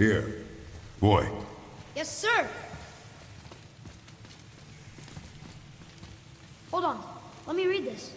Here. Boy. Yes, sir. Hold on. Let me read this.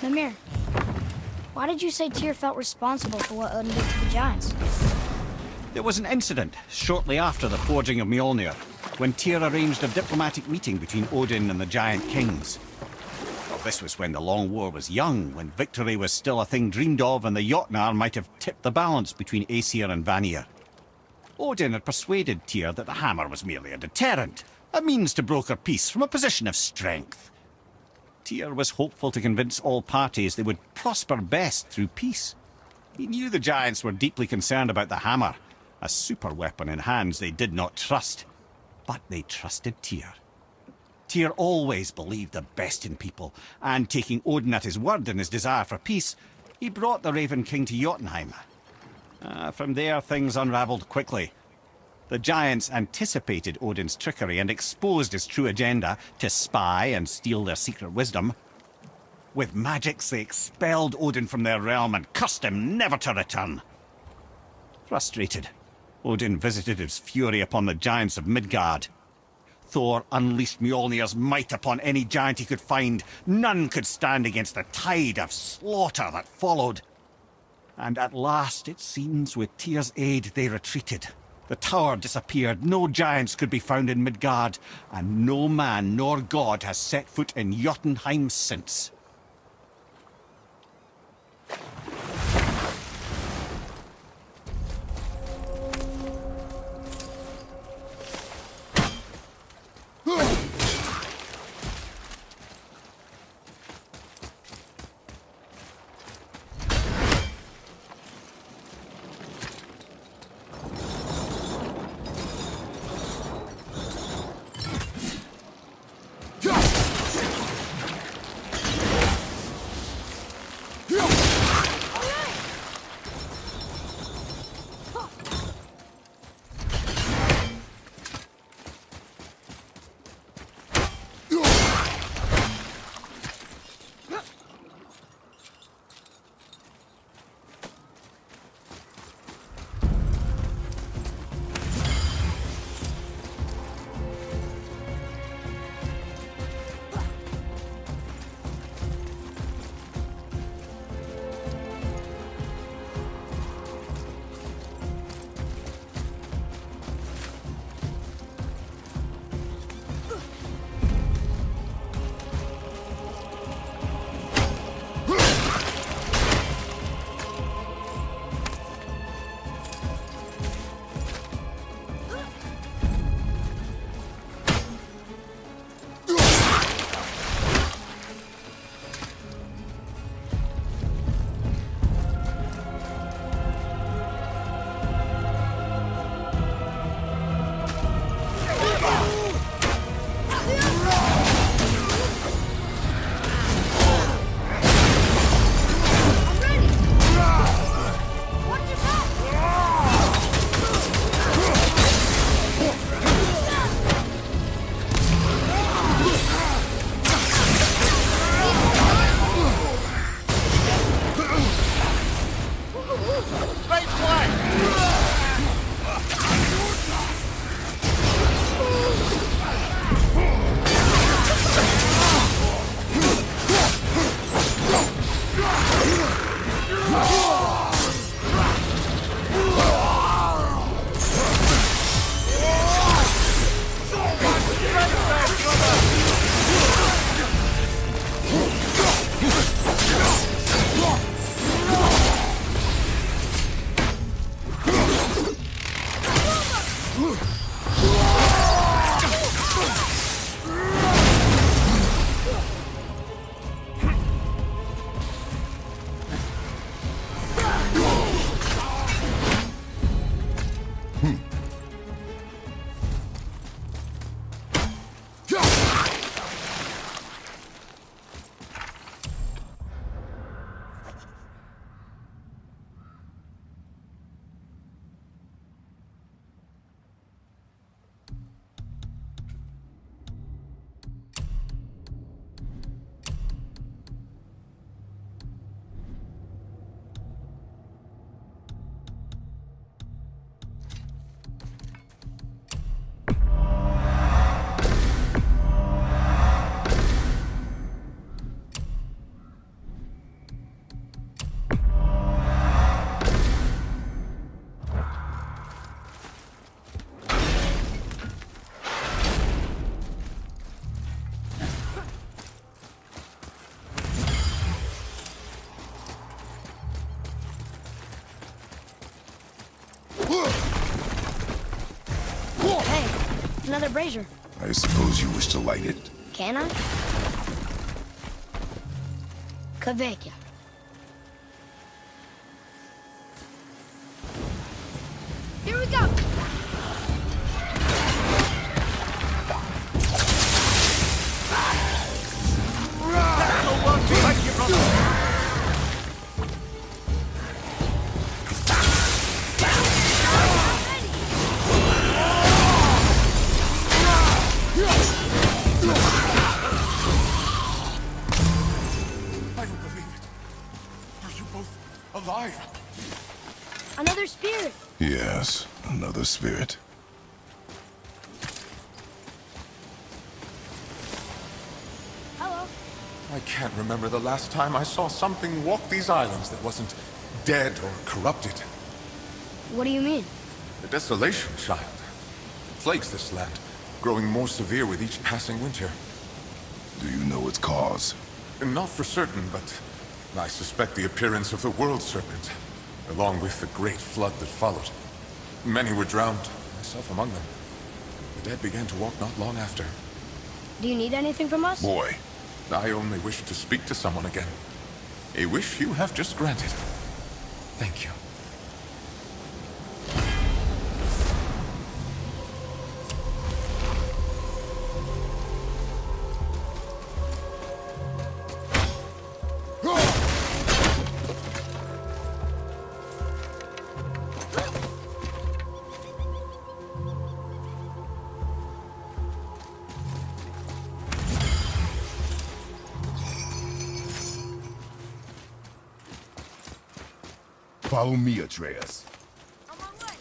Mimir, why did you say Tyr felt responsible for what Odin did to the giants? There was an incident shortly after the forging of Mjolnir, when Tyr arranged a diplomatic meeting between Odin and the giant kings. Well, this was when the Long War was young, when victory was still a thing dreamed of, and the Jotnar might have tipped the balance between Aesir and Vanir. Odin had persuaded Tyr that the hammer was merely a deterrent, a means to broker peace from a position of strength. Tyr was hopeful to convince all parties they would prosper best through peace. He knew the giants were deeply concerned about the hammer, a super weapon in hands they did not trust. But they trusted Tyr. Tyr always believed the best in people, and taking Odin at his word in his desire for peace, he brought the Raven King to Jotunheim. From there, things unravelled quickly. The giants anticipated Odin's trickery and exposed his true agenda to spy and steal their secret wisdom. With magics, they expelled Odin from their realm and cursed him never to return. Frustrated, Odin visited his fury upon the giants of Midgard. Thor unleashed Mjolnir's might upon any giant he could find. None could stand against the tide of slaughter that followed. And at last, it seems, with Tyr's aid, they retreated. The tower disappeared, no giants could be found in Midgard, and no man nor god has set foot in Jotunheim since. Another brazier. I suppose you wish to light it. Can I? Kavekya. Here we go! Thank you, brother. I don't believe it. Are you both alive? Another spirit! Yes, another spirit. Hello. I can't remember the last time I saw something walk these islands that wasn't dead or corrupted. What do you mean? The desolation, child. Plagues this land, growing more severe with each passing winter. Do you know its cause? Not for certain, but I suspect the appearance of the World Serpent, along with the great flood that followed. Many were drowned, myself among them. The dead began to walk not long after. Do you need anything from us? Boy, I only wish to speak to someone again. A wish you have just granted. Thank you. follow me, Atreus. On my way.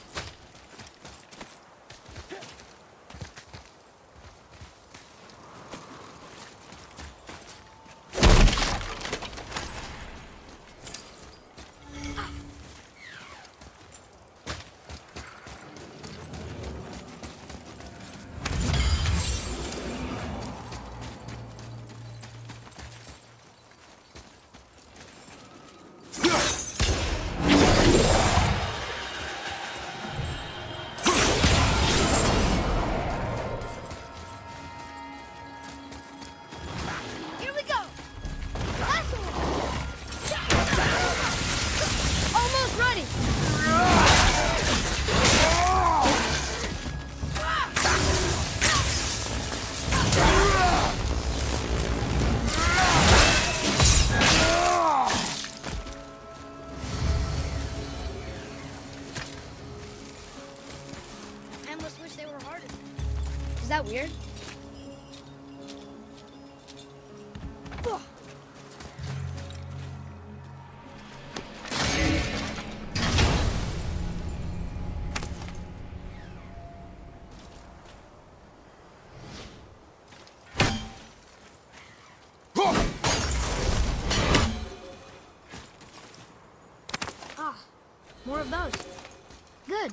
Here we go. Last one. Almost ready. I almost wish they were harder. Is that weird? Ah, more of those. Good.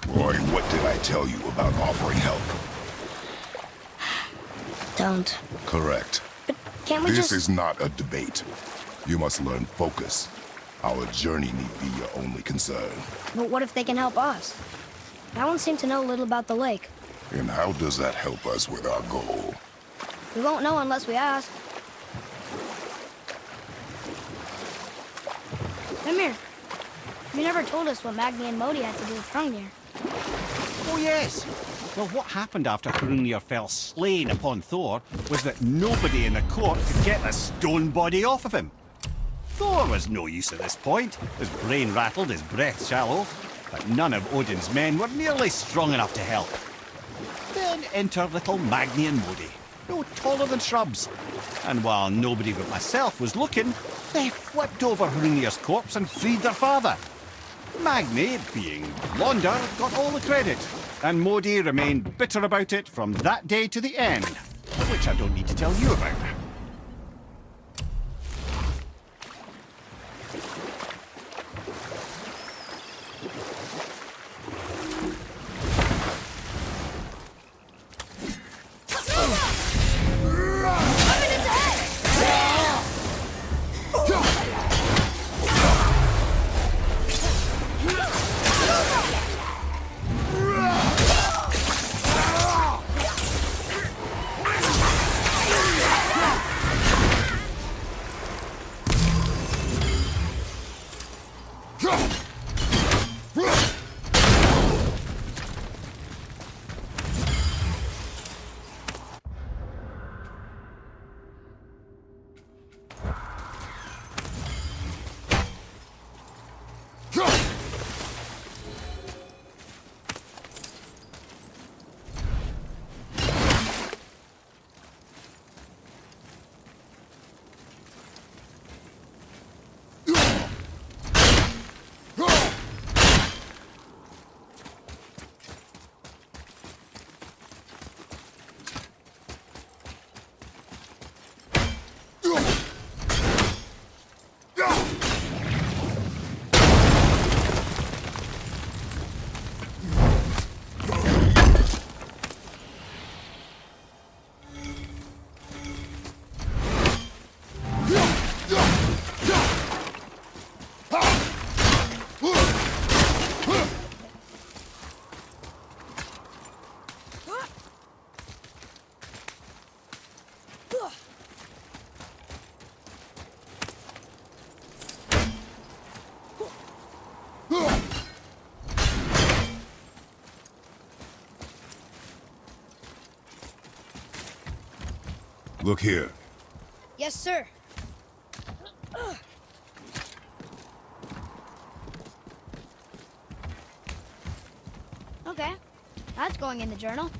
Roy, what did I tell you about offering help? Don't. Correct. But can't we This just... is not a debate. You must learn focus. Our journey need be your only concern. But what if they can help us? That one seemed to know a little about the lake. And how does that help us with our goal? We won't know unless we ask. Come here. You never told us what Magni and Modi had to do with Hrungnir. Oh, yes. Well, what happened after Hrungnir fell slain upon Thor was that nobody in the court could get the stone body off of him. Thor was no use at this point. His brain rattled, his breath shallow, but none of Odin's men were nearly strong enough to help. Then enter little Magni and Modi, no taller than shrubs. And while nobody but myself was looking, they flipped over Hrungnir's corpse and freed their father. Magni, being blonder, got all the credit, and Modi remained bitter about it from that day to the end, which I don't need to tell you about. Look here. Yes, sir. Okay. That's going in the journal.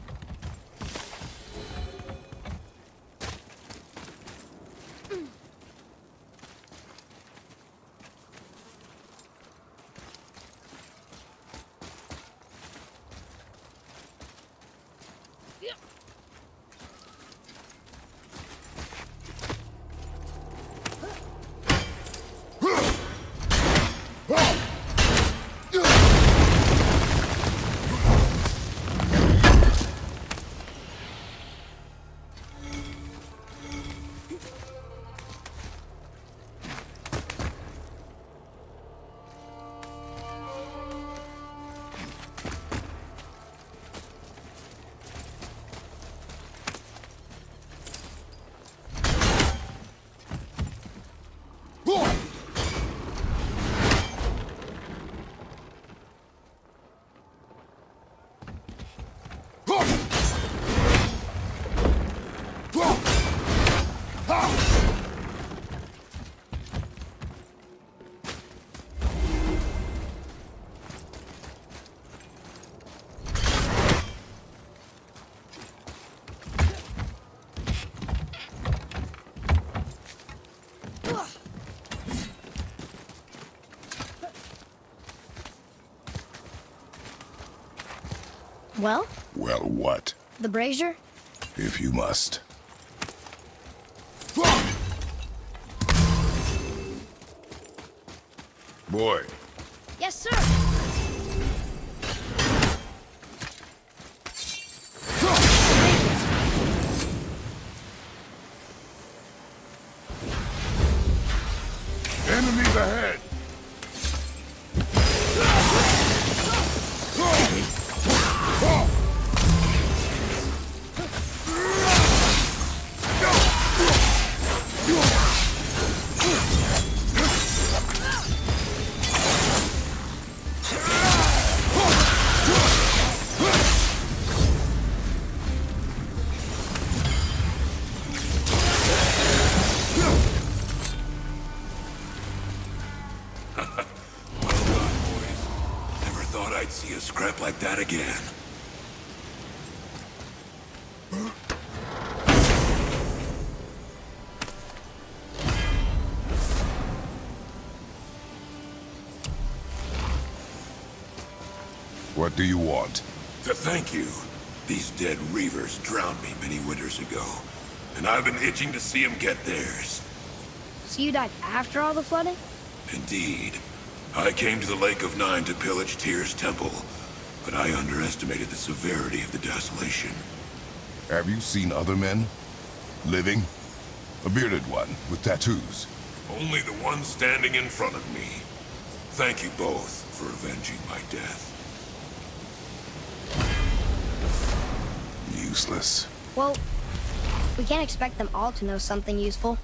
Well, Well, what? the brazier? If you must. Boy, Yes, sir. enemies ahead! Never thought I'd see a scrap like that again. What do you want? To thank you. These dead reavers drowned me many winters ago, and I've been itching to see them get theirs. So you died after all the flooding? Indeed. I came to the Lake of Nine to pillage Tyr's temple, but I underestimated the severity of the desolation. Have you seen other men? Living? A bearded one with tattoos. Only the one standing in front of me. Thank you both for avenging my death. Useless. Well, we can't expect them all to know something useful.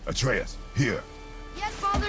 Atreus, here. Yes, Father!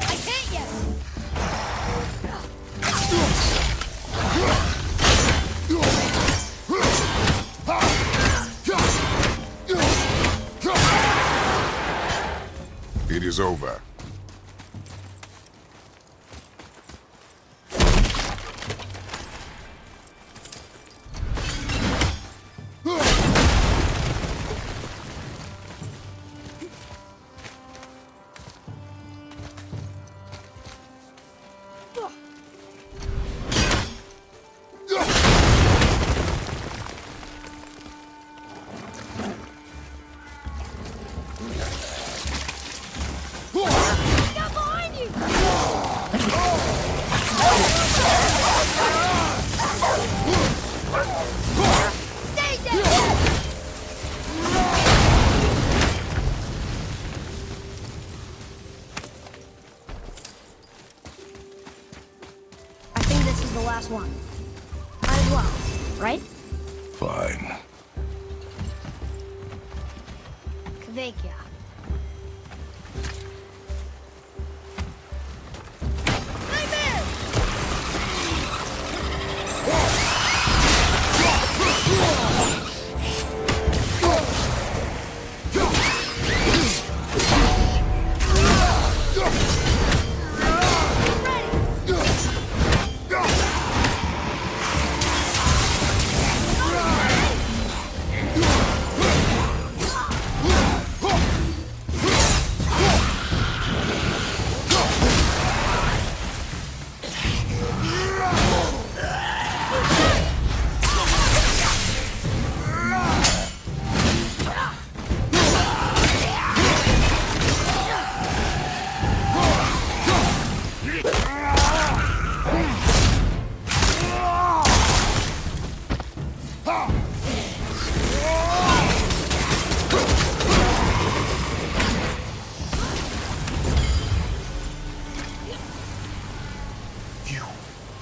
I hate you! It is over. last one. Might as well, right? Fine. Kvekia.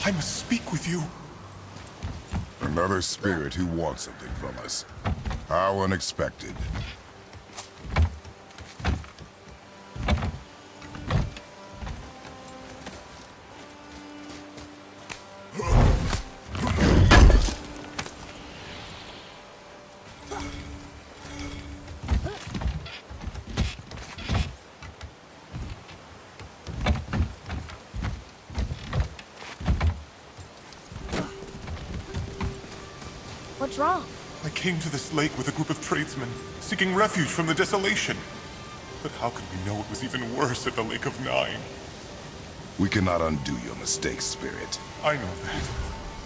I must speak with you. Another spirit who wants something from us. How unexpected. What's wrong? I came to this lake with a group of tradesmen, seeking refuge from the desolation. But how could we know it was even worse at the Lake of Nine? We cannot undo your mistakes, Spirit. I know that.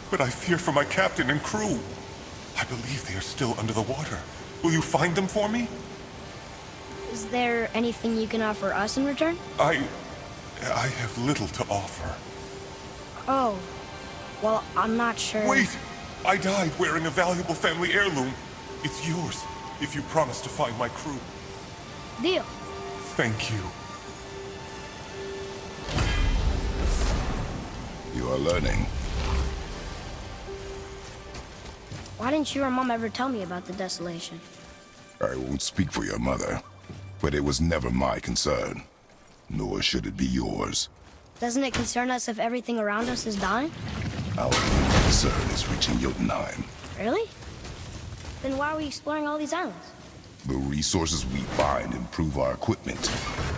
But I fear for my captain and crew. I believe they are still under the water. Will you find them for me? Is there anything you can offer us in return? I have little to offer. Oh. Well, I'm not sure. Wait! I died wearing a valuable family heirloom. It's yours, if you promise to find my crew. Deal. Thank you. You are learning. Why didn't you or Mom ever tell me about the desolation? I won't speak for your mother, but it was never my concern. Nor should it be yours. Doesn't it concern us if everything around us is dying? Our concern is reaching Jotunheim. Really? Then why are we exploring all these islands? The resources we find improve our equipment.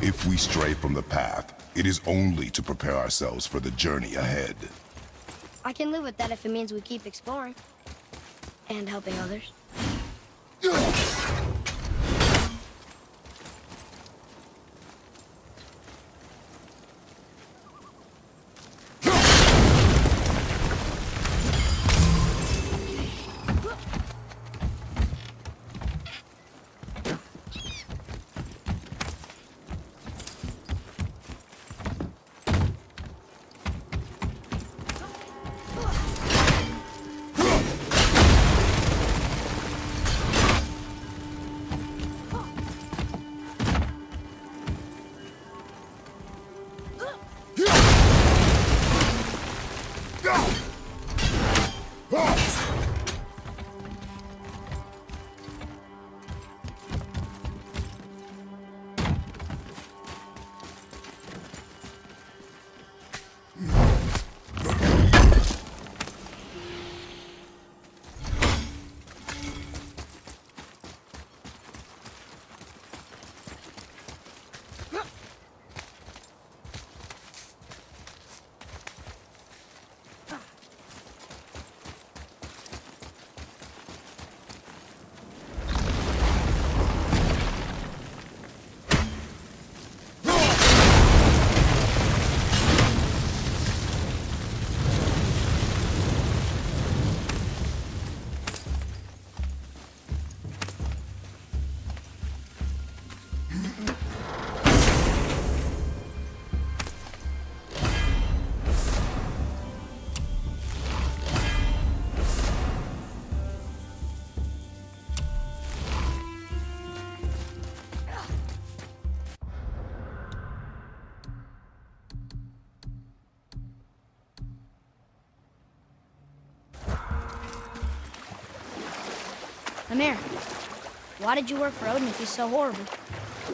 If we stray from the path, it is only to prepare ourselves for the journey ahead. I can live with that if it means we keep exploring. And helping others. Amir, why did you work for Odin if he's so horrible?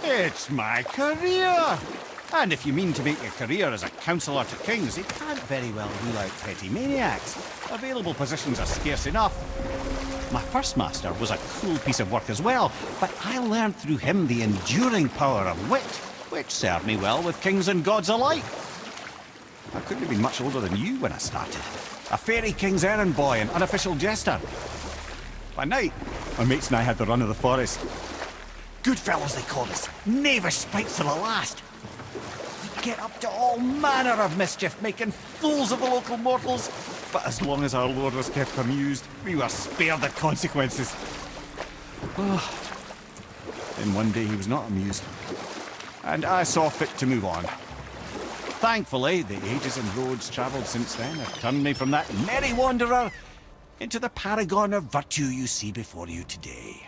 It's my career! And if you mean to make a career as a counsellor to kings, you can't very well rule out petty maniacs. Available positions are scarce enough. My first master was a cool piece of work as well, but I learned through him the enduring power of wit, which served me well with kings and gods alike. I couldn't have been much older than you when I started. A fairy king's errand boy and unofficial jester. By night, my mates and I had the run of the forest. Good fellows, they called us. Knavish spikes to the last. We'd get up to all manner of mischief, making fools of the local mortals. But as long as our lord was kept amused, we were spared the consequences. Then one day he was not amused, and I saw fit to move on. Thankfully, the ages and roads travelled since then have turned me from that merry wanderer into the paragon of virtue you see before you today.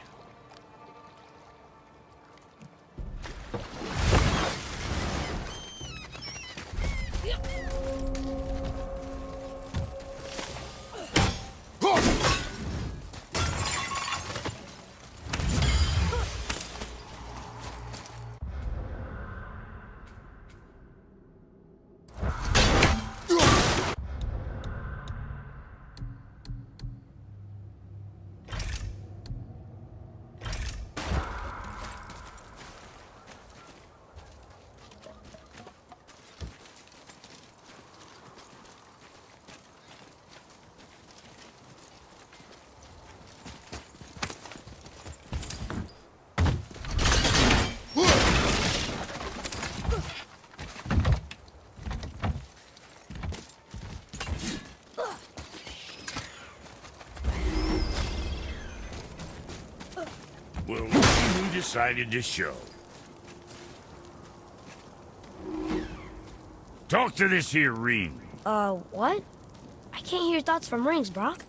We'll see who decided to show. Talk to this here ring. What? I can't hear thoughts from rings, Brock.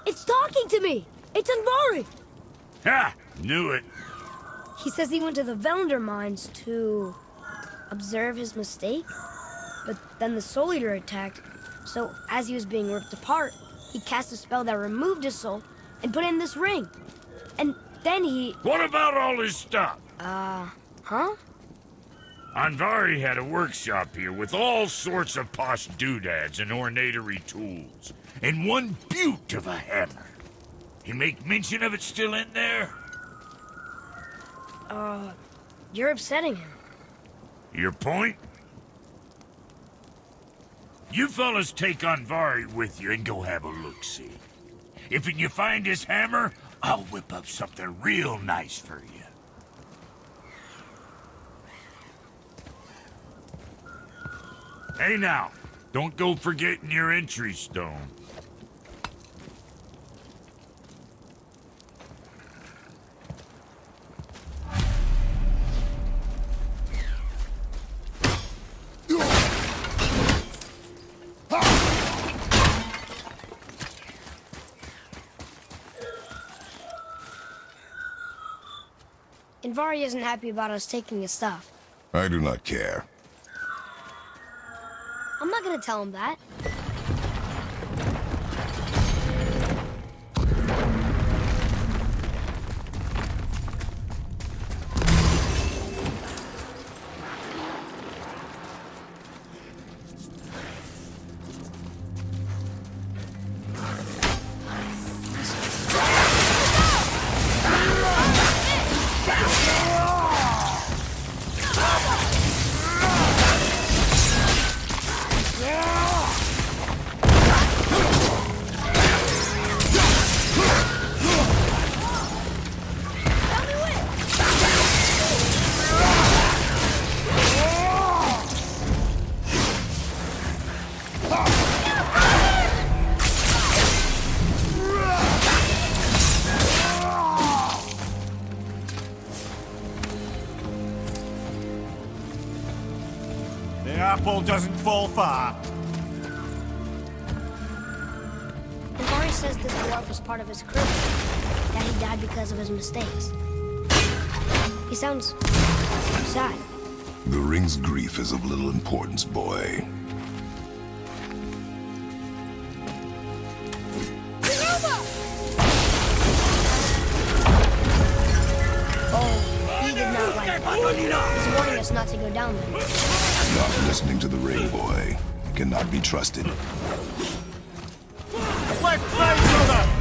It's talking to me! It's Anvari! Ha! Knew it. He says he went to the Velander mines to observe his mistake, but then the Soul Eater attacked, so as he was being ripped apart, he cast a spell that removed his soul and put it in this ring. And then he... What about all his stuff? Huh? Anvari had a workshop here with all sorts of posh doodads and ornatory tools, and one beaut of a hammer. You make mention of it still in there? You're upsetting him. Your point? You fellas take Anvari with you and go have a look-see. If you find his hammer, I'll whip up something real nice for you. Hey now, don't go forgetting your entry stone. Anvari isn't happy about us taking his stuff. I do not care. I'm not gonna tell him that. The apple doesn't fall far. Anvari says this dwarf was part of his crew, that he died because of his mistakes. He sounds sad. The ring's grief is of little importance, boy. He's warning us not to go down there. Not listening to the ring, boy. Cannot be trusted. Left side, brother!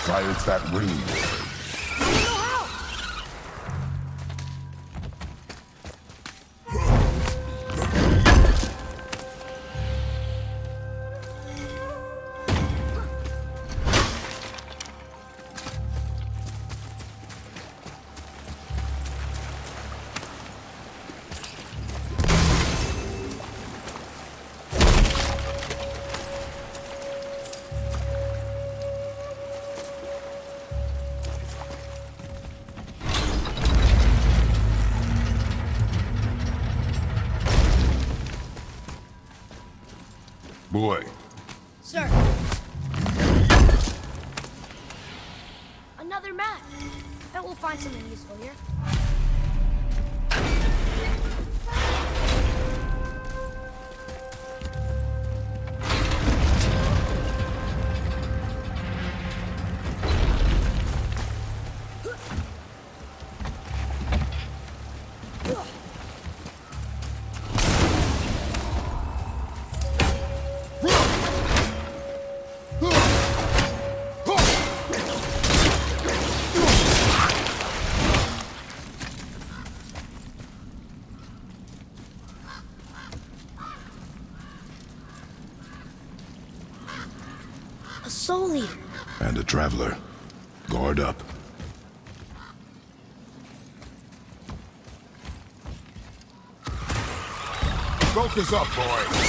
Silence that ring, boy. Boy, Sir. Another map. Bet we'll find something useful here. A soul eater. and a traveler. Guard up. Focus up, boy.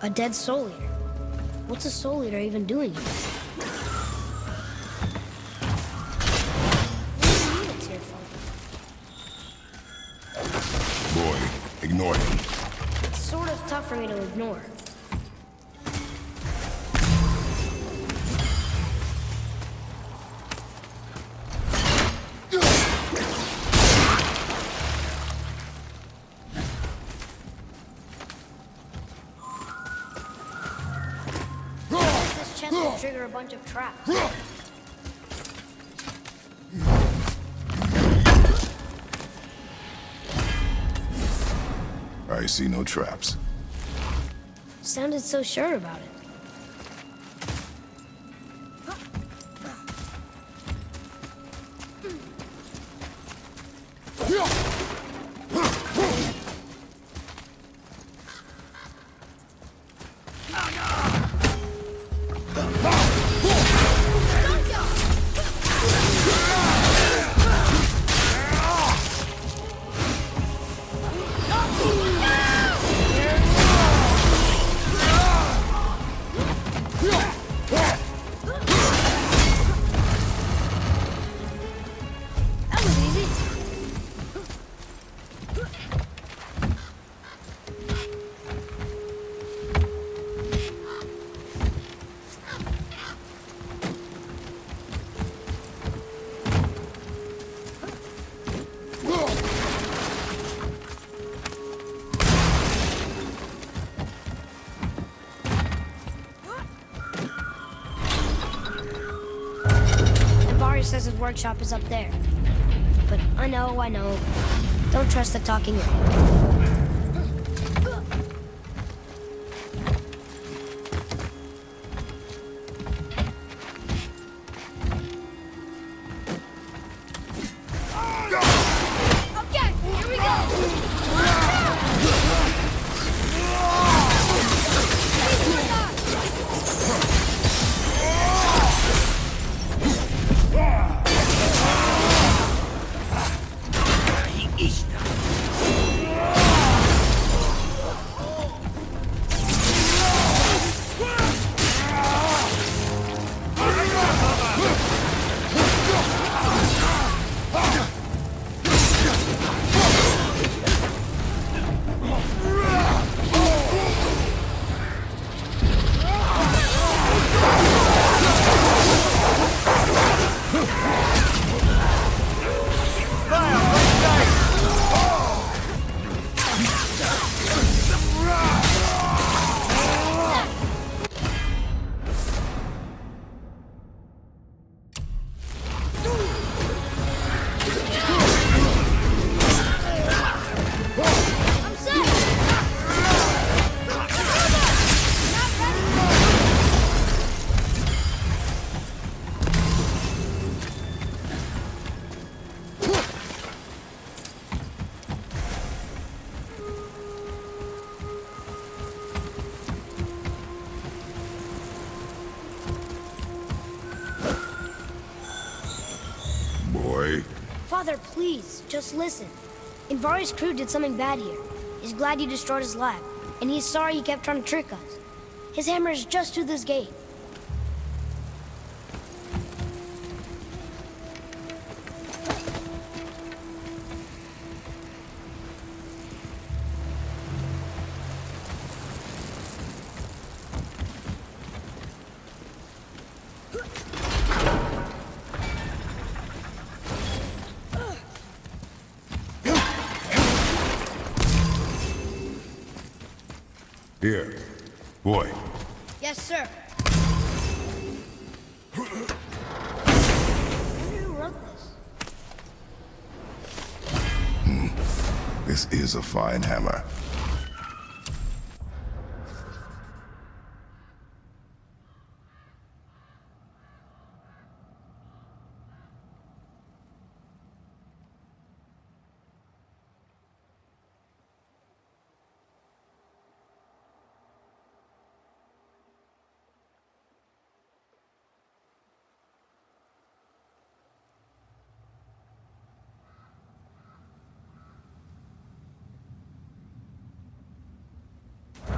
A dead soul eater. What's a soul eater even doing here? What do you mean it's here for? Boy, ignore him. It's sort of tough for me to ignore. chest will trigger a bunch of traps. I see no traps. Sounded so sure about it. That was easy. Varys says his workshop is up there. But I know. Don't trust the talking man. Okay, here we go! Father, please, just listen. Invari's crew did something bad here. He's glad you destroyed his lab, and he's sorry he kept trying to trick us. His hammer is just through this gate. Here. Boy. Yes, sir. Who wrote this? This is a fine hammer.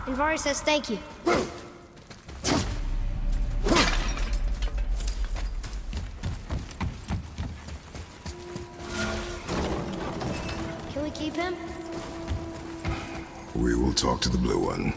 Invari says thank you. Can we keep him? We will talk to the blue one.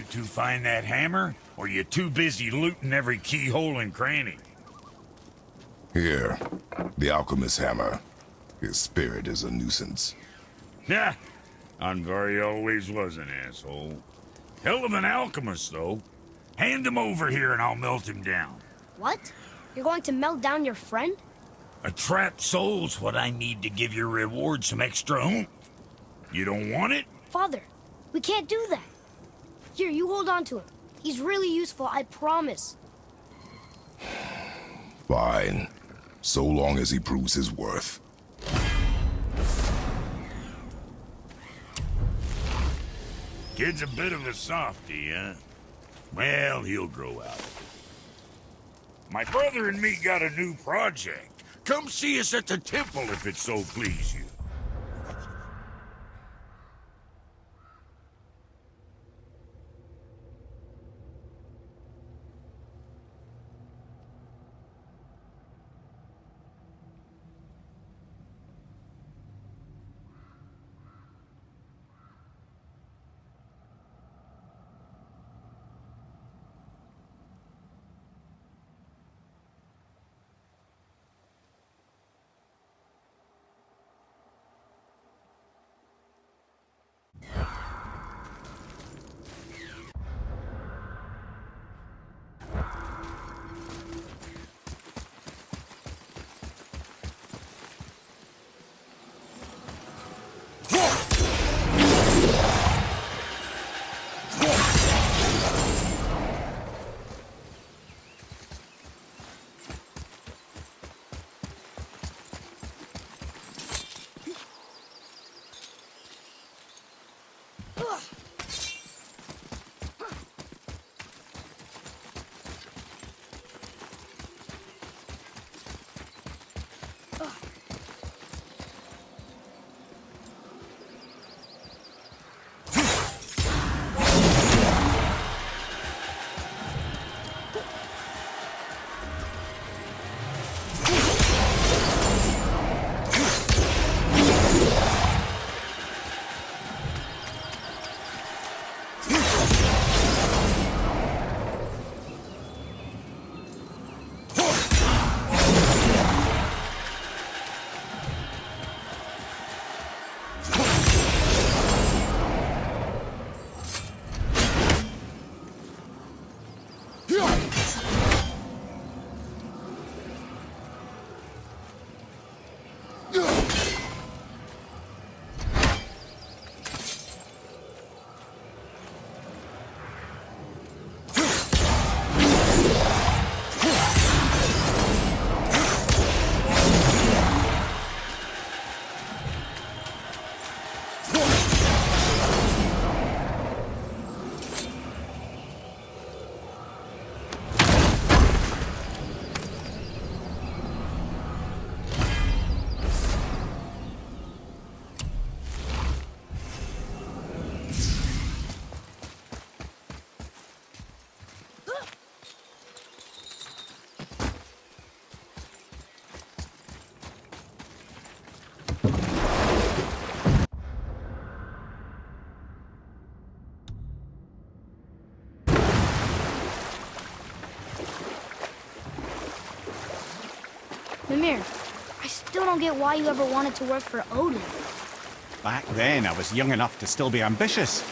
You two find that hammer, or you too busy looting every keyhole and cranny? Here, the alchemist's hammer. His spirit is a nuisance. Yeah, Anvari always was an asshole. Hell of an alchemist, though. Hand him over here and I'll melt him down. What? You're going to melt down your friend? A trapped soul's what I need to give your reward some extra oomph. You don't want it? Father, we can't do that. Here, you hold on to him. He's really useful, I promise. Fine. So long as he proves his worth. Kid's a bit of a softy, huh? Well, he'll grow out of it. My brother and me got a new project. Come see us at the temple if it so please you. Mimir, I still don't get why you ever wanted to work for Odin. Back then, I was young enough to still be ambitious.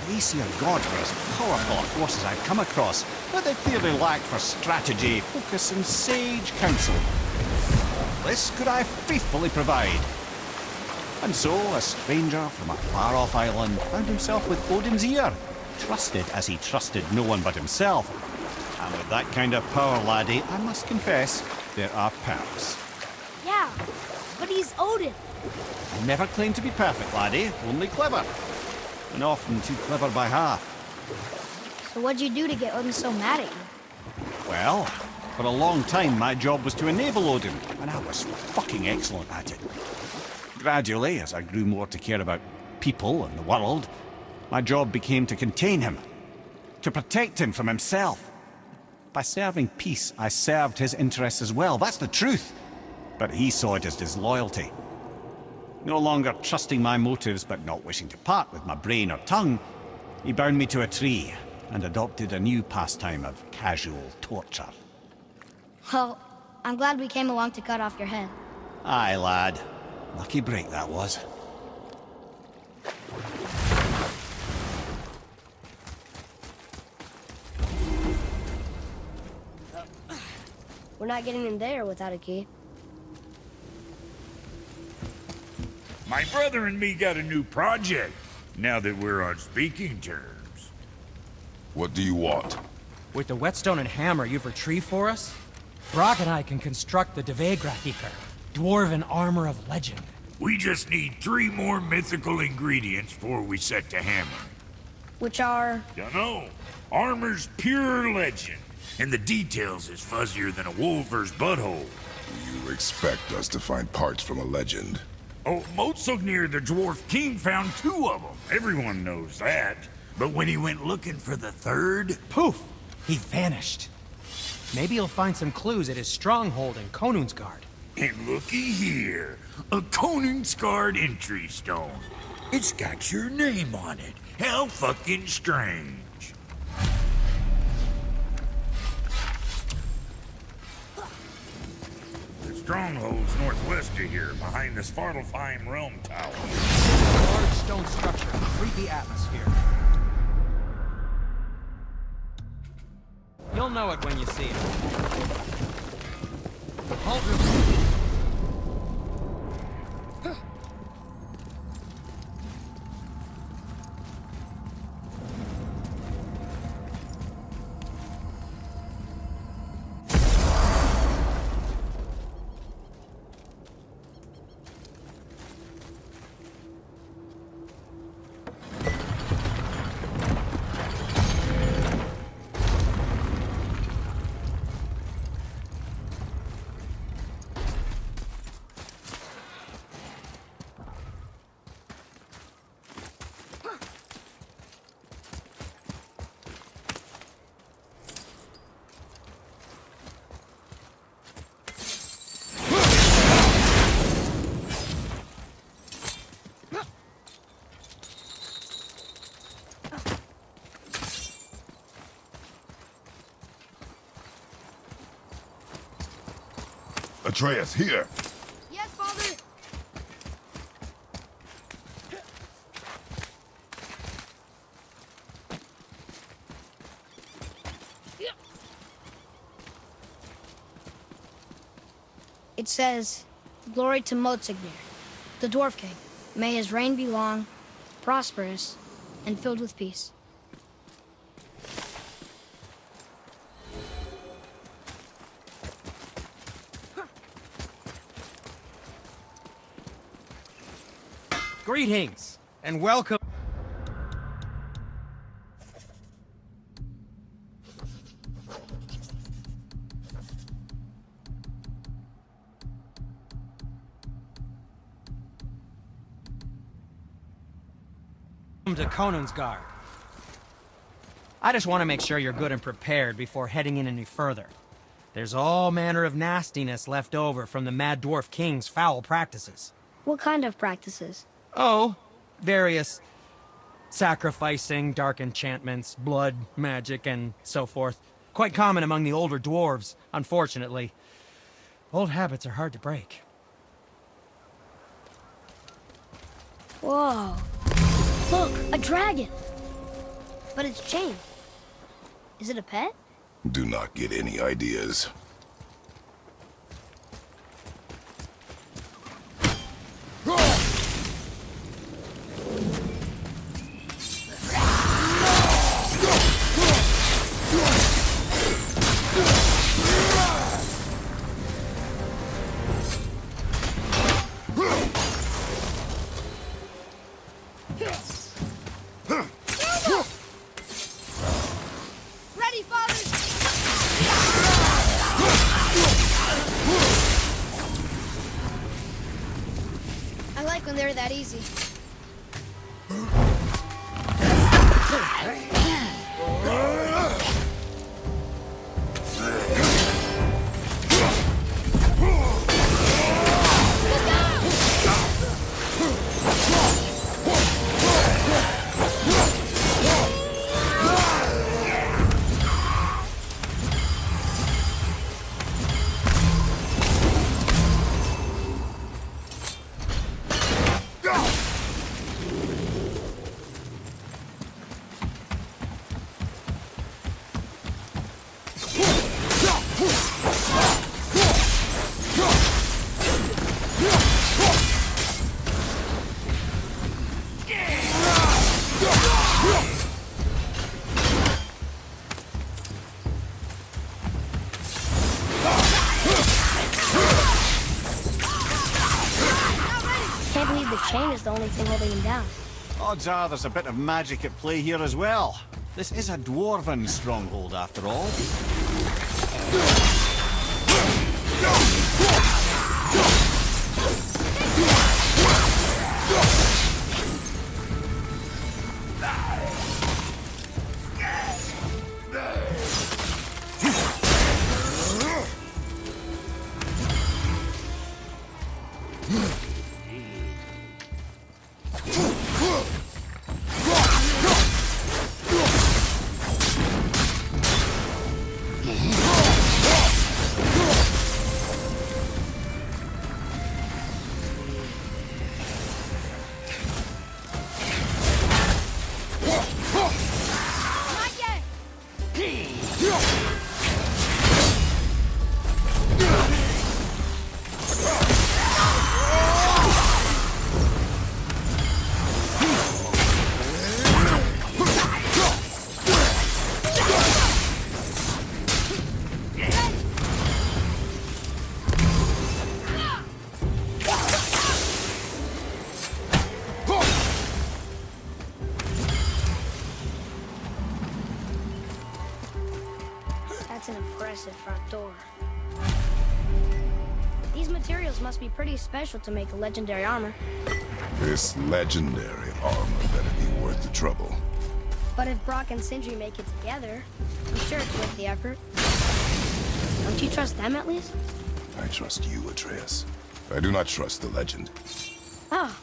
These here gods were as powerful a force as I'd come across, but they clearly lacked for strategy, focus, and sage counsel. This could I faithfully provide. And so, a stranger from a far-off island found himself with Odin's ear, trusted as he trusted no one but himself. And with that kind of power, laddie, I must confess, there are perks. Yeah, but he's Odin. I never claimed to be perfect, laddie, only clever. And often too clever by half. So what'd you do to get Odin so mad at you? Well, for a long time my job was to enable Odin, and I was fucking excellent at it. Gradually, as I grew more to care about people and the world, my job became to contain him, to protect him from himself. By serving peace, I served his interests as well, that's the truth. But he saw it as disloyalty. No longer trusting my motives, but not wishing to part with my brain or tongue, He bound me to a tree and adopted a new pastime of casual torture. Well, I'm glad we came along to cut off your head. Aye, lad. Lucky break that was. We're not getting in there without a key. My brother and me got a new project, now that we're on speaking terms. What do you want? With the whetstone and hammer you've retrieved for us, Brock and I can construct the Dvegrathikar, dwarven armor of legend. We just need 3 more mythical ingredients before we set to hammer. Which are... Dunno. Armor's pure legend, and the details is fuzzier than a wolver's butthole. You expect us to find parts from a legend? Oh, Motsognir the Dwarf King found 2 of them. Everyone knows that. But when he went looking for the 3rd... Poof! He vanished. Maybe he'll find some clues at his stronghold in Konunsgard. And looky here, a Koningsgard entry stone. It's got your name on it. How fucking strange. The stronghold's northwest of here, behind the Svartalfheim Realm Tower. A large stone structure, creepy atmosphere. You'll know it when you see it. Halt your... Atreus, here! Yes, Father! It says, "Glory to Motsognir, the Dwarf King. May his reign be long, prosperous, and filled with peace." Greetings, and welcome to Konunsgard. I just want to make sure you're good and prepared before heading in any further. There's all manner of nastiness left over from the Mad Dwarf King's foul practices. What kind of practices? Oh, various sacrificing, dark enchantments, blood, magic, and so forth. Quite common among the older dwarves, unfortunately. Old habits are hard to break. Whoa. Look, a dragon! But it's chained. Is it a pet? Do not get any ideas. Ready, Father! I like when they're that easy. thing holding him down. Odds are there's a bit of magic at play here as well. This is a dwarven stronghold, after all. That's an impressive front door. These materials must be pretty special to make a legendary armor. This legendary armor better be worth the trouble. But if Brock and Sindri make it together, I'm sure it's worth the effort. Don't you trust them at least? I trust you, Atreus. I do not trust the legend. Oh.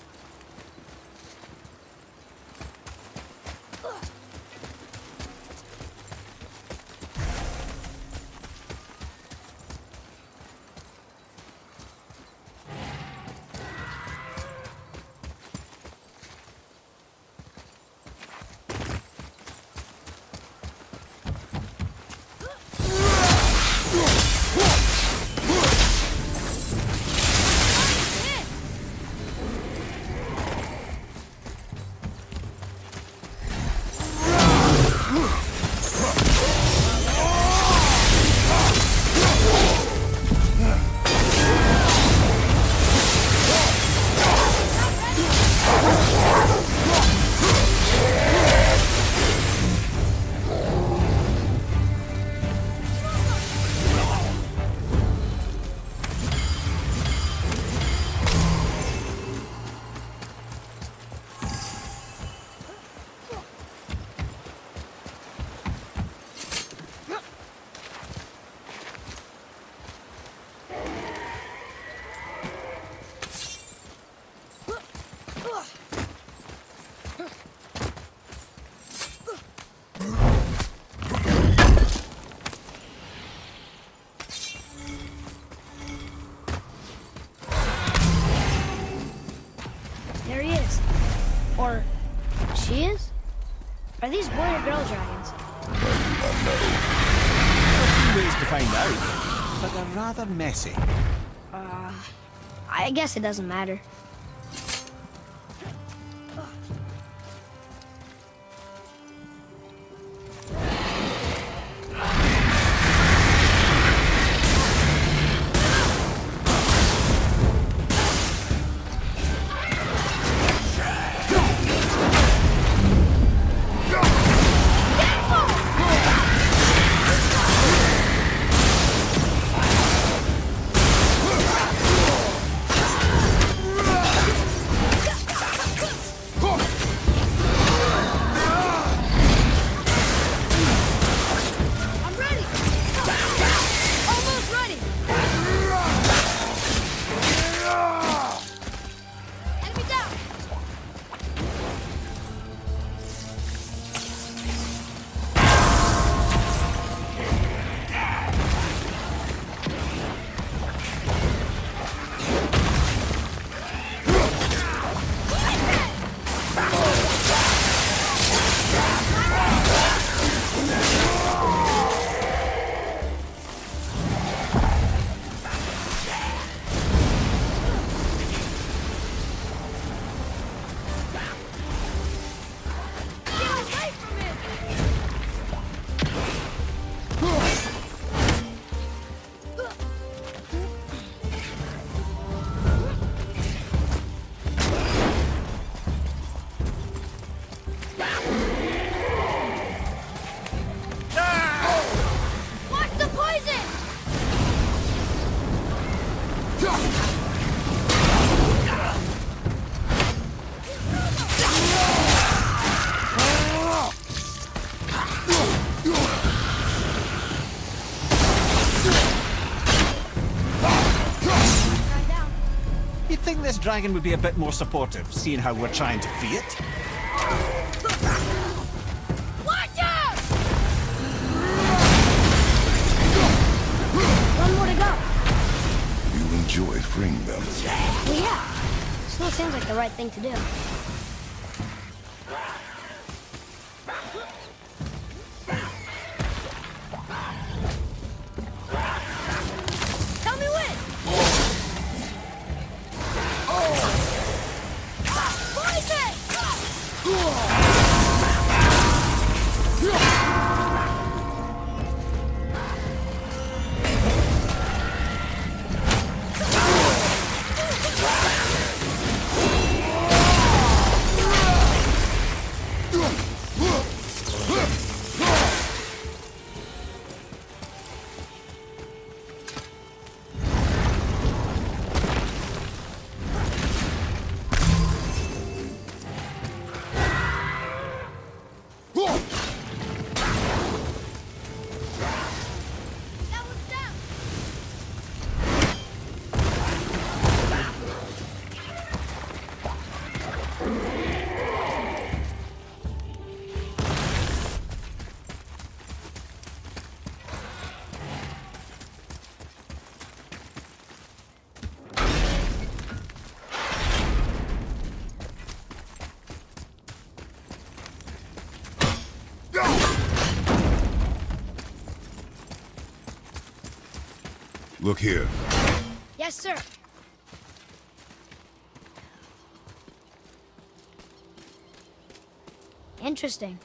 There he is. Or she is? Are these boy or girl dragons? Few ways to find out, but they're rather messy. I guess it doesn't matter. this dragon would be a bit more supportive, seeing how we're trying to free it. Watch out! One more to go. You enjoy freeing them. Well, yeah. Still seems like the right thing to do. Tell me when! Poison! That one's down. Look here. Yes, sir. Interesting.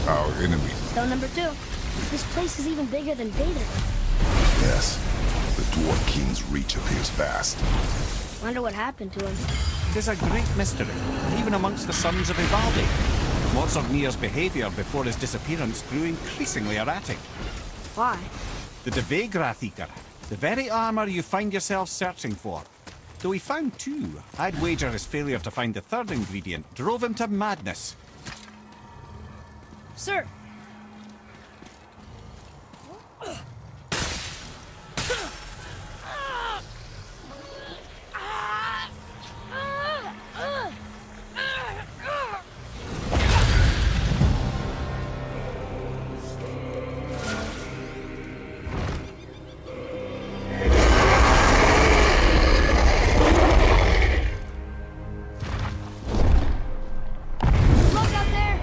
Our enemy. Stone number 2. This place is even bigger than Vader. Yes. The Dwarf King's reach appears vast. Wonder what happened to him. It is a great mystery, even amongst the sons of Ivaldi. Lots of Nier's behaviour before his disappearance grew increasingly erratic. Why? The Devegrath Eater, the very armour you find yourself searching for. Though he found 2, I'd wager his failure to find the 3rd ingredient drove him to madness. Sir! Look out there!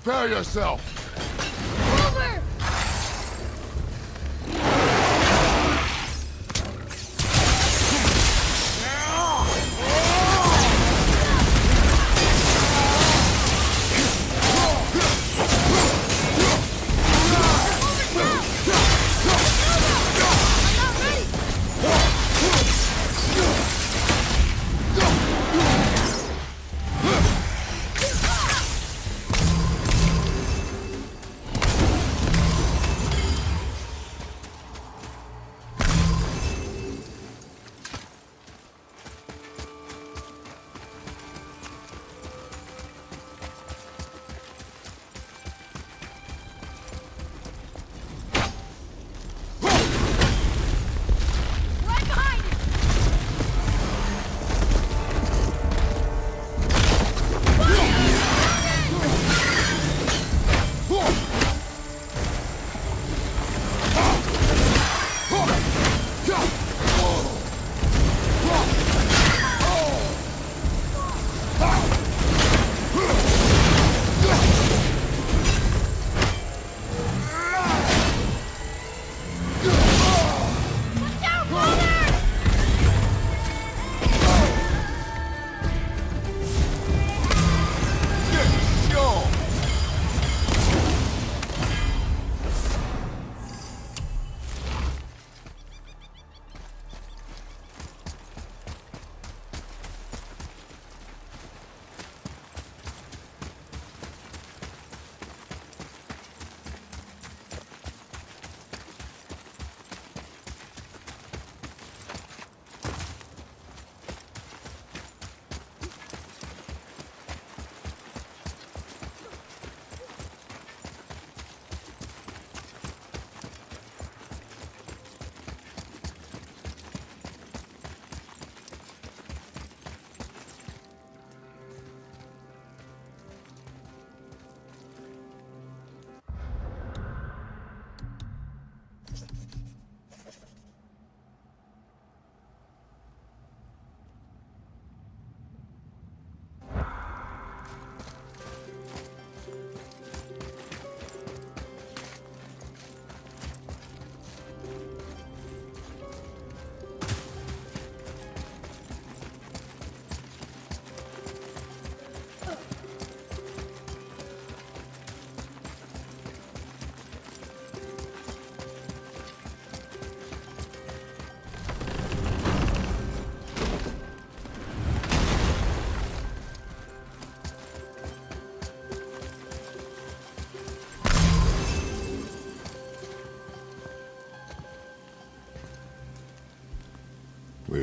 Prepare yourself! Over!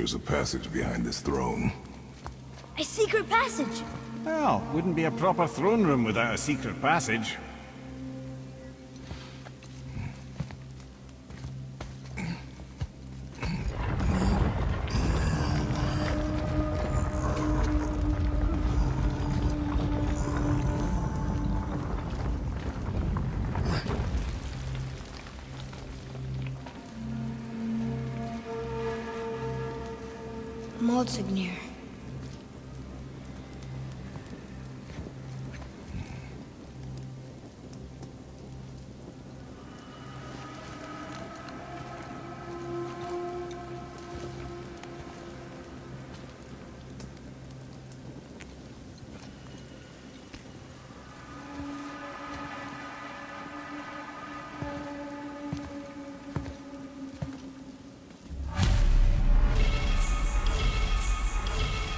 There's a passage behind this throne. A secret passage! Well, wouldn't be a proper throne room without a secret passage. Monsignor.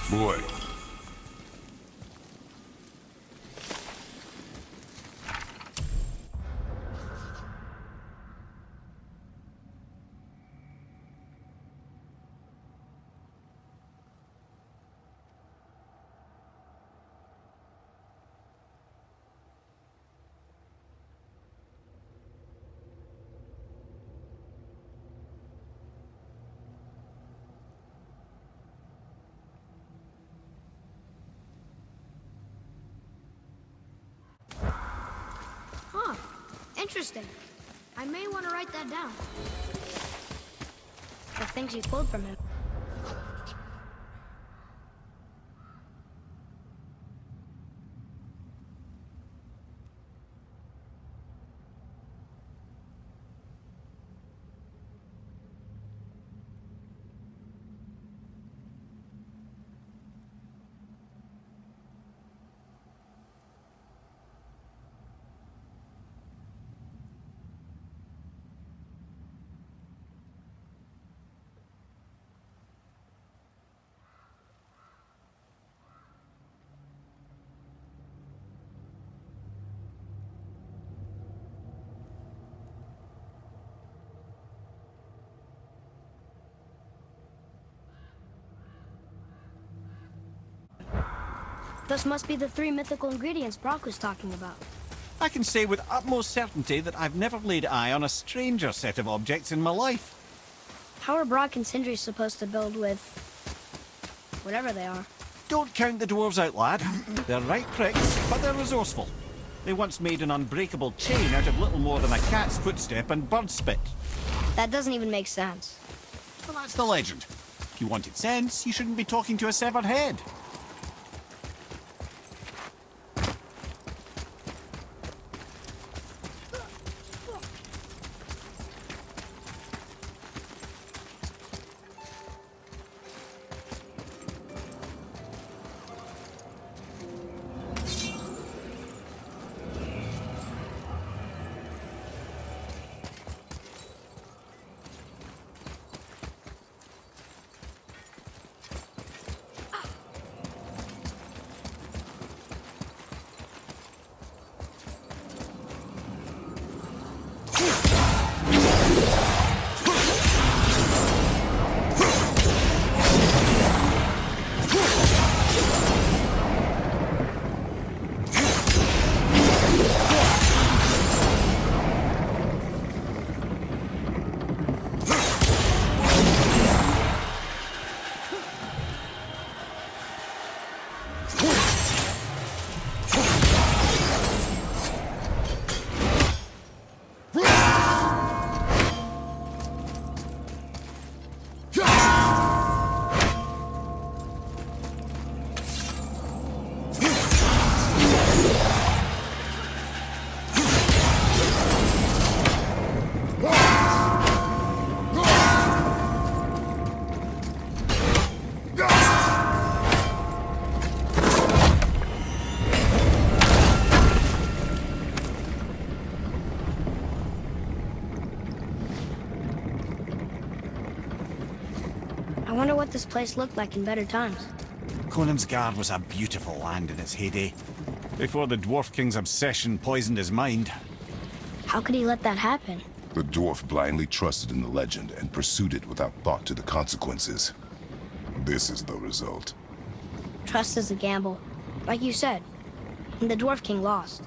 Boy. Huh. Interesting. I may want to write that down. The things you pulled from him. Thus must be the 3 mythical ingredients Brock was talking about. I can say with utmost certainty that I've never laid eye on a stranger set of objects in my life. How are Brock and Sindri supposed to build with... whatever they are? Don't count the dwarves out, lad. They're right pricks, but they're resourceful. They once made an unbreakable chain out of little more than a cat's footstep and bird spit. That doesn't even make sense. Well, that's the legend. If you wanted sense, you shouldn't be talking to a severed head. I wonder what this place looked like in better times. Conan's Guard was a beautiful land in its heyday, before the Dwarf King's obsession poisoned his mind. How could he let that happen? The dwarf blindly trusted in the legend and pursued it without thought to the consequences. This is the result. Trust is a gamble. Like you said. And the Dwarf King lost.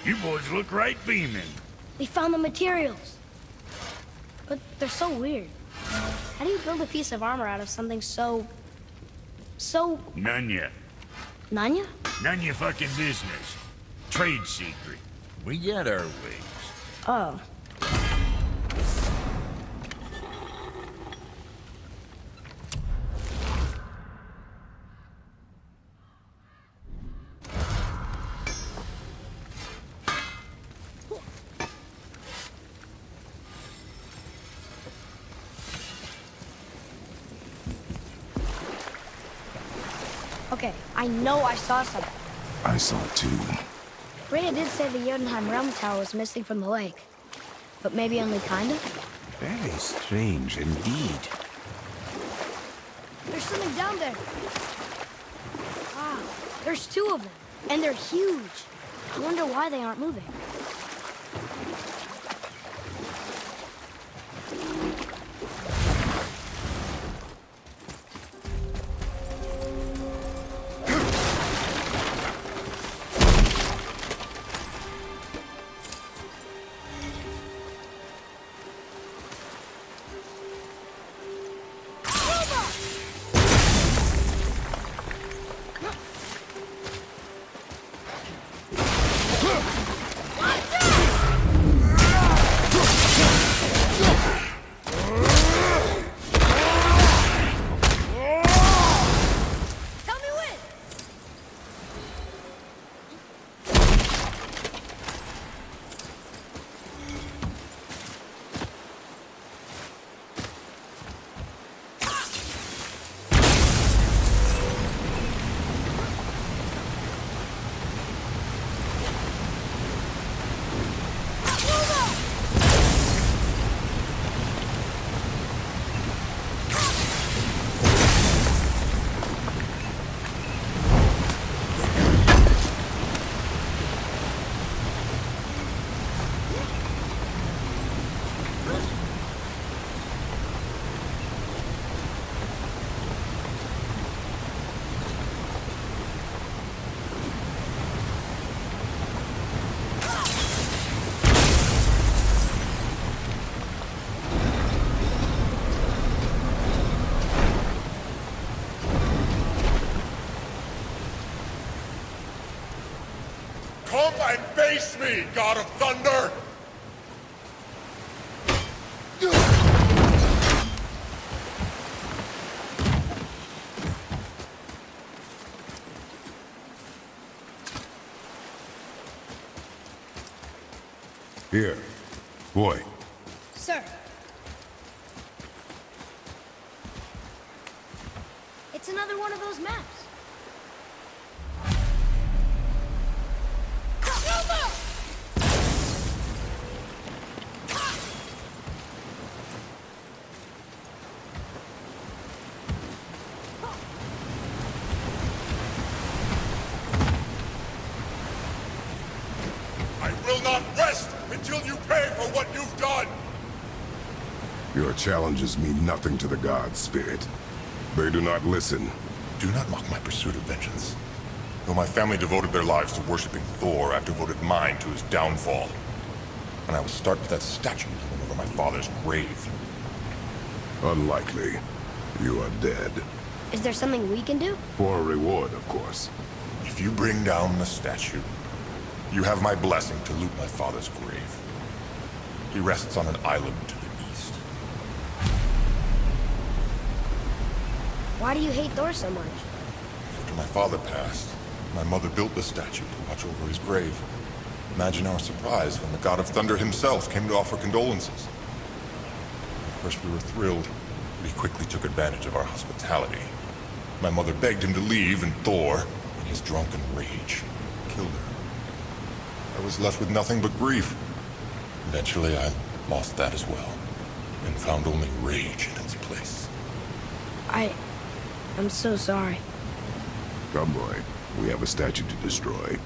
You boys look right beaming. We found the materials. But they're so weird. How do you build a piece of armor out of something so... None ya. Nanya? None ya fucking business. Trade secret. We got our ways. Oh. Okay, I know I saw something. I saw it too. Rhea did say the Jotunheim Realm Tower was missing from the lake. But maybe only kind of? Very strange indeed. There's something down there. Wow, there's two of them. And they're huge. I wonder why they aren't moving. Tell me when! Come and face me, God of Thunder! Here. Boy. Sir. It's another one of those maps. I will not rest until you pay for what you've done! Your challenges mean nothing to the gods, Spirit. They do not listen. Do not mock my pursuit of vengeance. Though my family devoted their lives to worshipping Thor, I've devoted mine to his downfall. And I will start with that statue hanging over my father's grave. Unlikely. You are dead. Is there something we can do? For a reward, of course. If you bring down the statue, you have my blessing to loot my father's grave. He rests on an island to the east. Why do you hate Thor so much? After my father passed, my mother built the statue to watch over his grave. Imagine our surprise when the God of Thunder himself came to offer condolences. At first we were thrilled, but he quickly took advantage of our hospitality. My mother begged him to leave, and Thor, in his drunken rage, killed her. I was left with nothing but grief. Eventually I lost that as well, and found only rage in its place. I'm so sorry. Come, boy. We have a statue to destroy.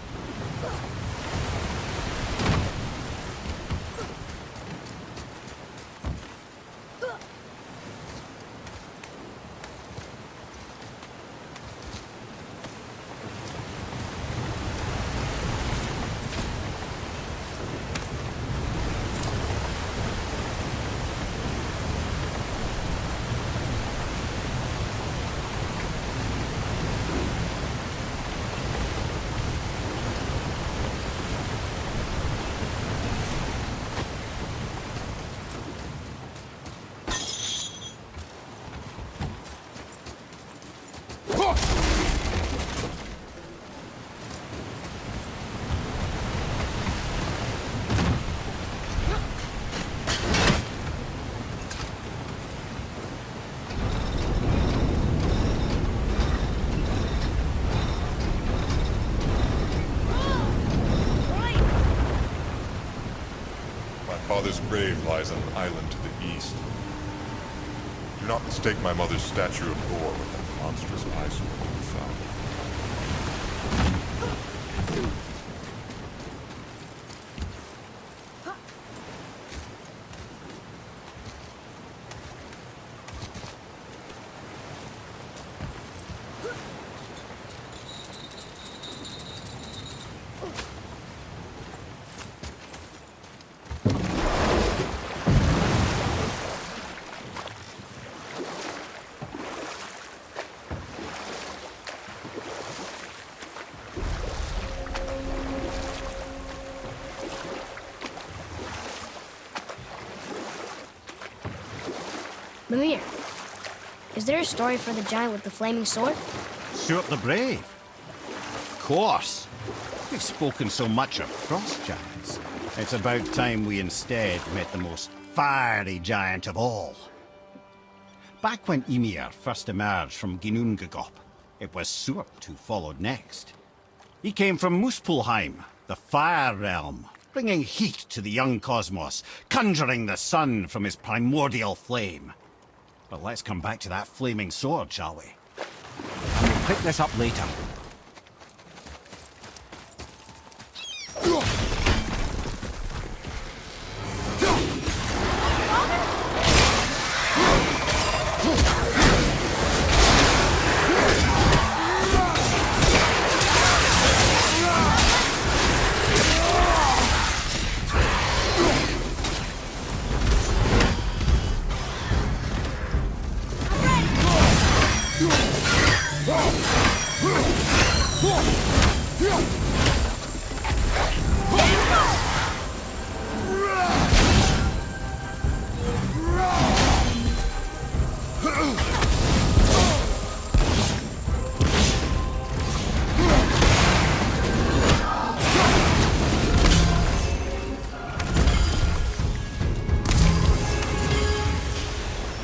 My father's grave lies on an island to the east. Do not mistake my mother's statue of Thor with that monstrous eyesore to the south. Mimir, is there a story for the giant with the flaming sword? Stuart the Brave. Of course. We've spoken so much of frost giants. It's about time we instead met the most fiery giant of all. Back when Ymir first emerged from Ginnungagop, it was Stuart who followed next. He came from Muspelheim, the Fire Realm, bringing heat to the young cosmos, conjuring the sun from his primordial flame. But let's come back to that flaming sword, shall we? And we'll pick this up later.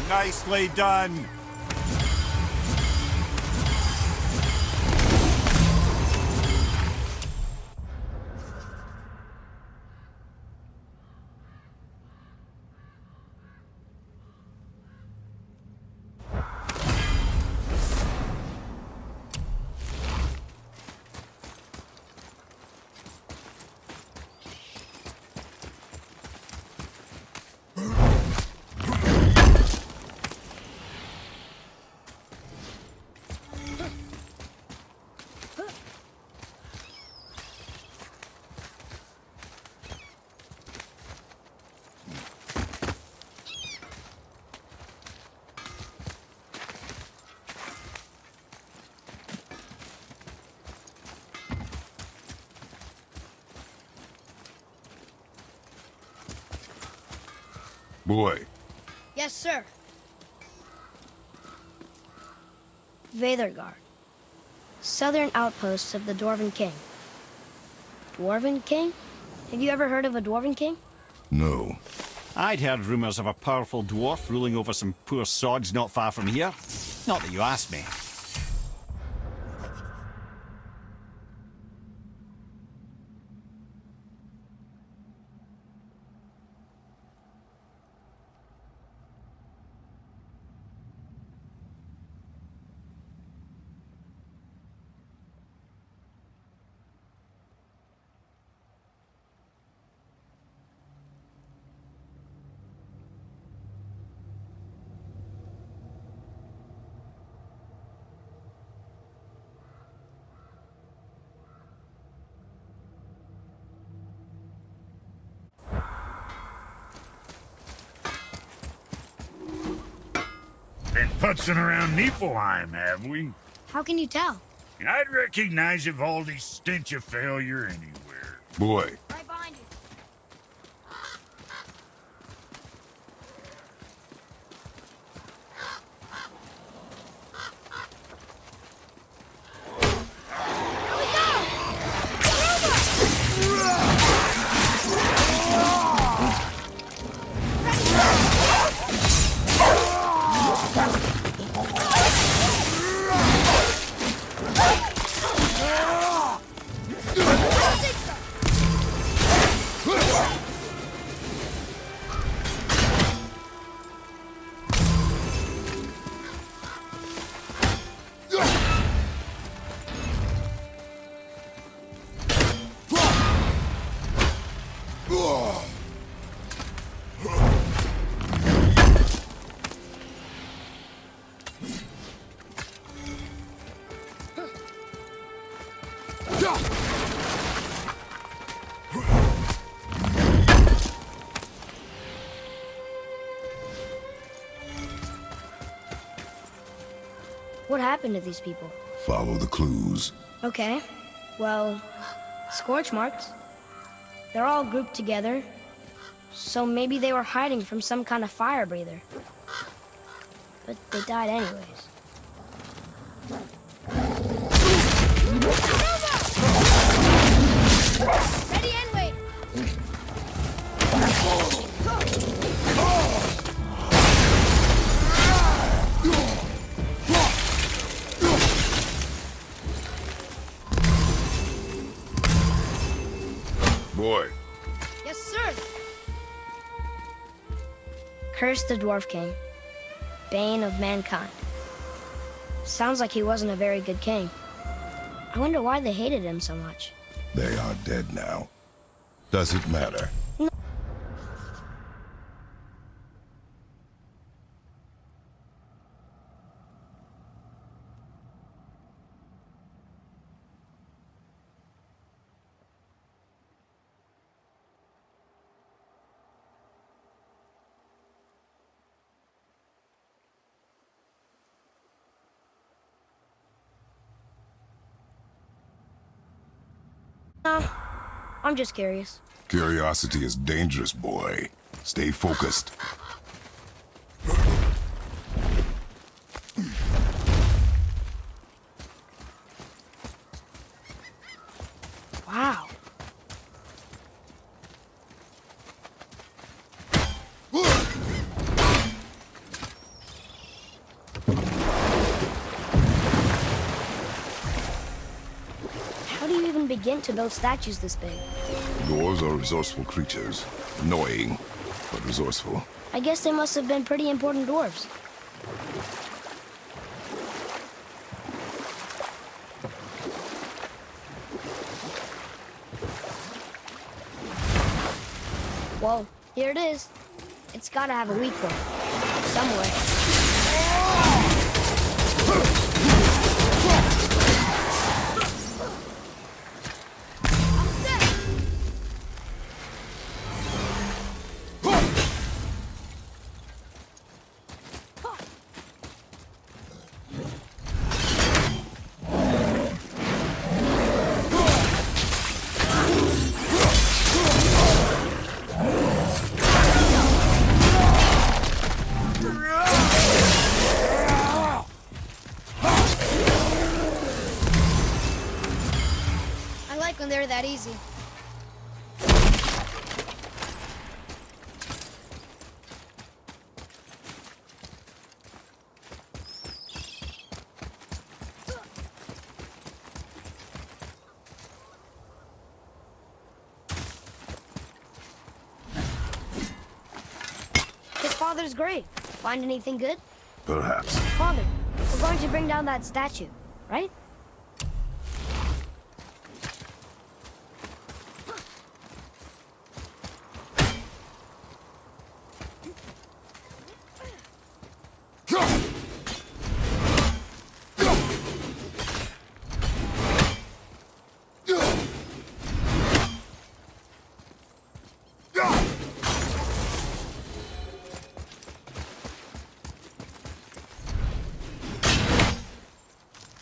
Nicely done! Boy, Yes, sir. Veðurgard, southern outposts of the Dwarven King. Dwarven King? Have you ever heard of a Dwarven King? no. I'd heard rumours of a powerful dwarf ruling over some poor sods not far from here. Not that you asked me. Been putzing around Niflheim, have we? How can you tell? I'd recognize Ivaldi's stench of failure anywhere. Boy, Right behind you. What happened to these people? Follow the clues. Okay. Well, scorch marks. They're all grouped together. So maybe they were hiding from some kind of fire breather. But they died anyways. Ready and wait. Boy, Yes, sir. Curse the Dwarf King, bane of mankind. Sounds like he wasn't a very good king. I wonder why they hated him so much. they are dead now. Does it matter? No, I'm just curious. Curiosity is dangerous, boy. Stay focused. Wow. How do you even begin to build statues this big? Dwarves are resourceful creatures. Annoying, but resourceful. I guess they must have been pretty important dwarves. Whoa, here it is. It's gotta have a weak point. Somewhere. I like when they're that easy. His father's grave. Find anything good? Perhaps. Father, we're going to bring down that statue, right?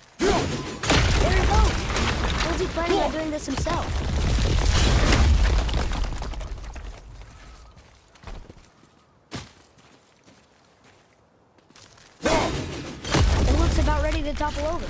There he goes. Was he planning on doing this himself? It looks about ready to topple over.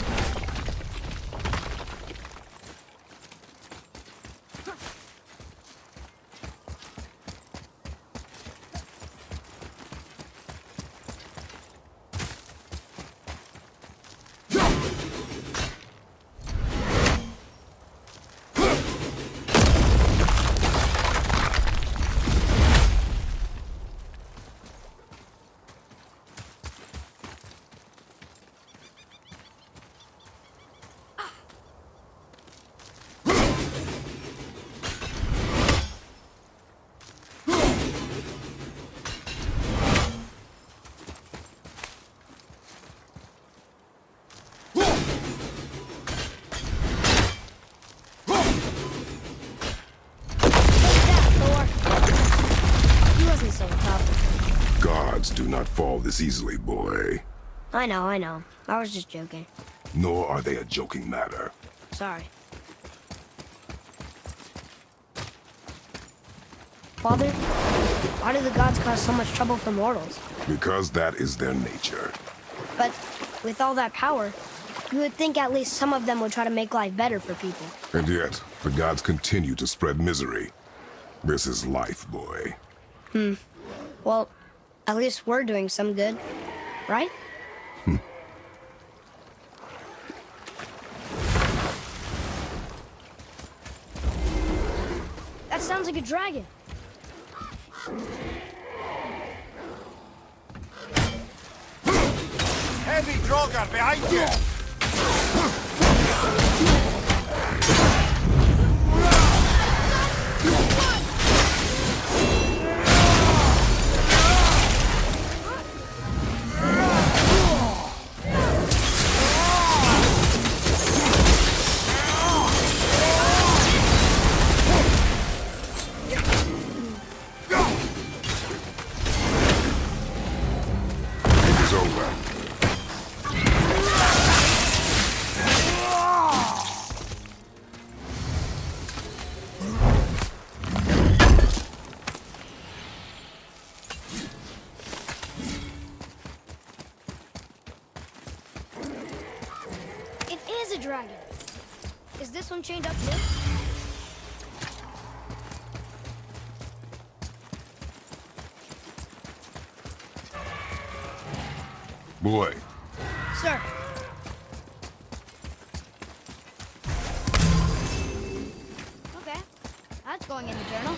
He wasn't so tough. Gods do not fall this easily, boy. I know, I know. I was just joking. Nor are they a joking matter. Sorry. Father, why do the gods cause so much trouble for mortals? Because that is their nature. But with all that power, you would think at least some of them would try to make life better for people. And yet, the gods continue to spread misery. This is life, boy. Well, at least we're doing some good, right? That sounds like a dragon. Heavy Drogon behind you! It is over. It is a dragon. Is this one chained up too? Boy, Sir. Okay, that's going in the journal.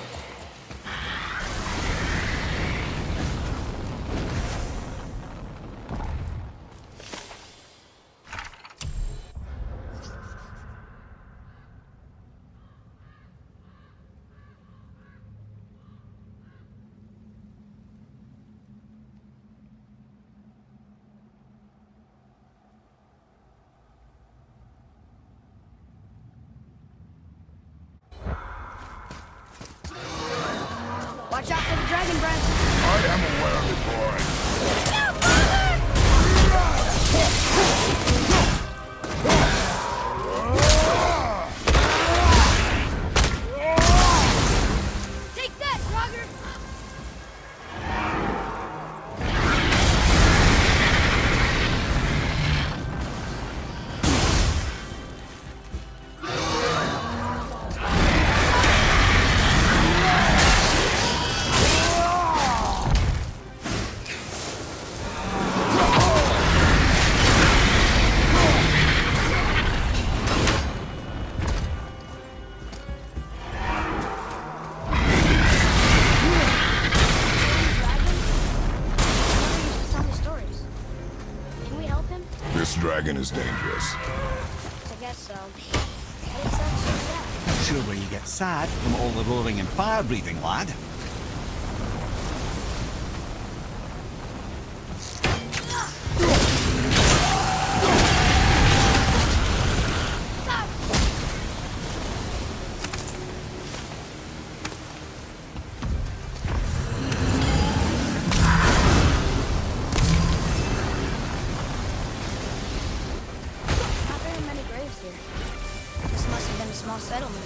Watch out for the dragon breath. I am aware of it, boy. Take that, Roger! Tell me stories. Can we help him? This dragon is dangerous. I guess so. But it sounds so sad. Surely you get sad from all the roaring and fire breathing, lad. Not very many graves here. This must have been a small settlement.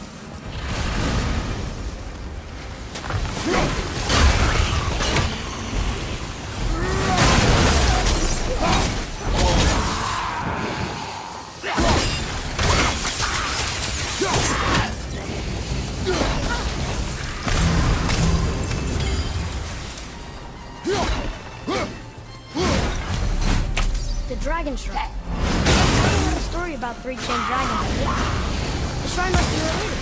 The dragon shrine. I heard a story about three-chained dragons. The shrine must be related.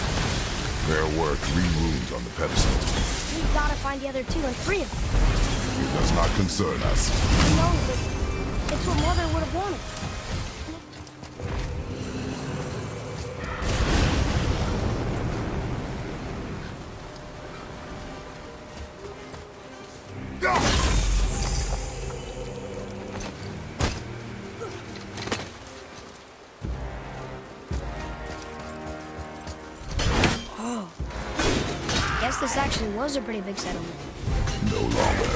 There were 3 runes on the pedestal. We've got to find the other 2 and free them. It does not concern us. No, but it's what Mother would have wanted. Guess this actually was a pretty big settlement. No longer.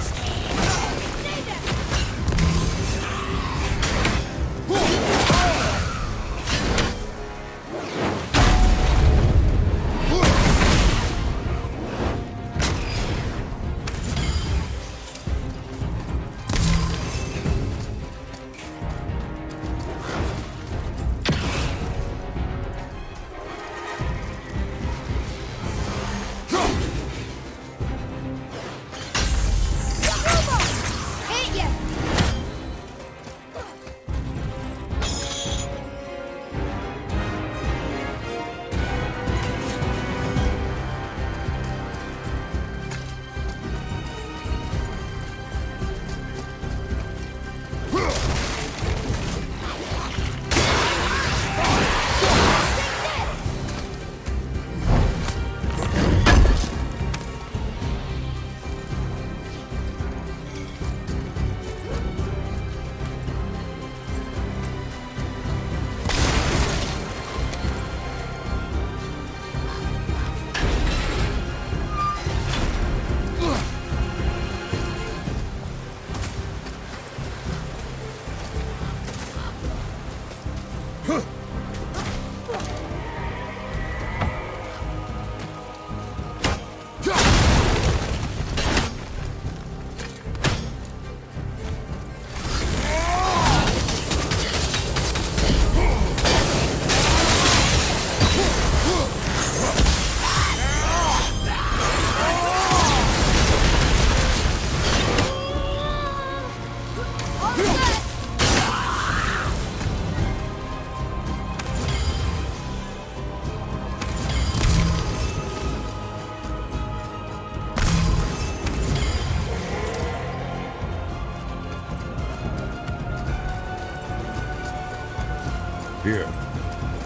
Here.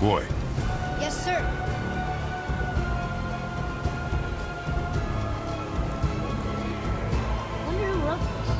Boy, Yes, sir. Wonder who wrote this.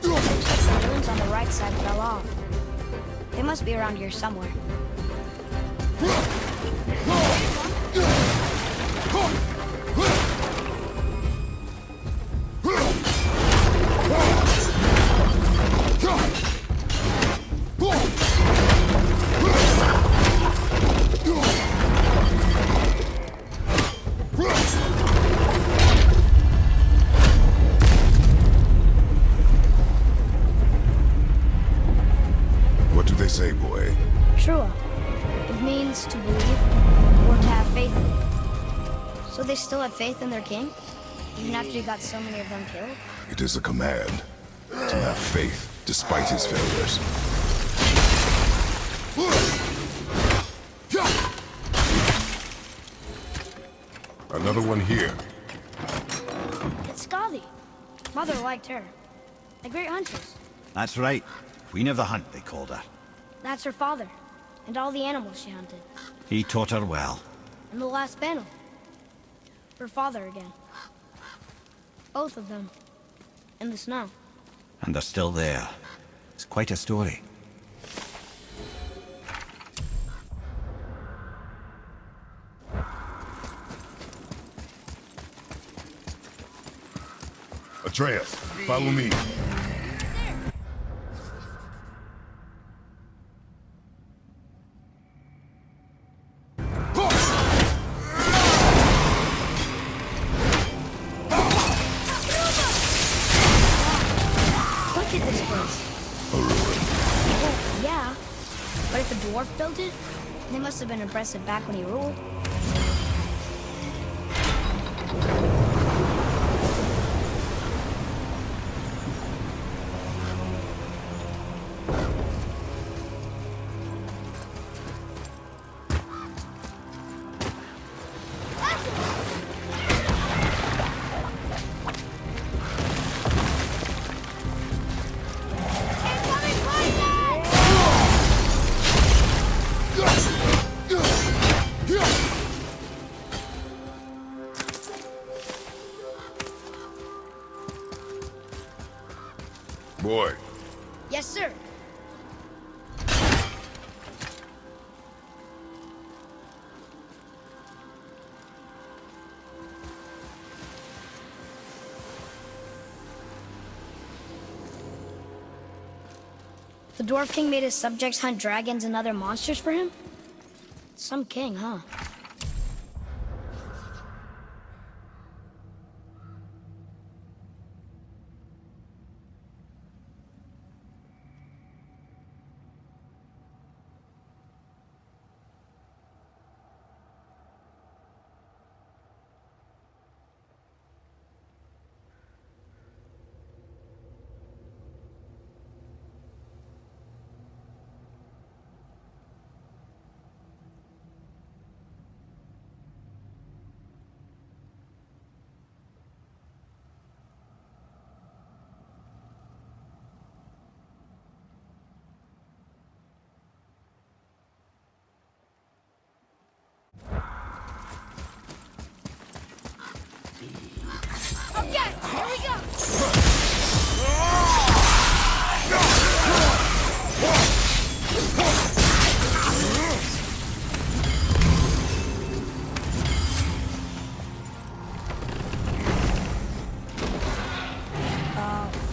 The runes on the right side fell off. They must be around here somewhere. what do they say, boy? Trua. It means to believe or to have faith in. So they still had faith in their king? Even after he got so many of them killed? It is a command to have faith despite his failures. Another one here. It's Skadi. Mother liked her. A great huntress. That's right. Queen of the Hunt, they called her. That's her father. And all the animals she hunted. He taught her well. In the last battle. Her father again. Both of them. In the snow. And they're still there. It's quite a story. Atreus, follow me. Look at this place. A ruin. Well, yeah. But if a dwarf built it, they must have been impressive back when he ruled. Boy, Yes, sir. The Dwarf King made his subjects hunt dragons and other monsters for him? Some king, huh?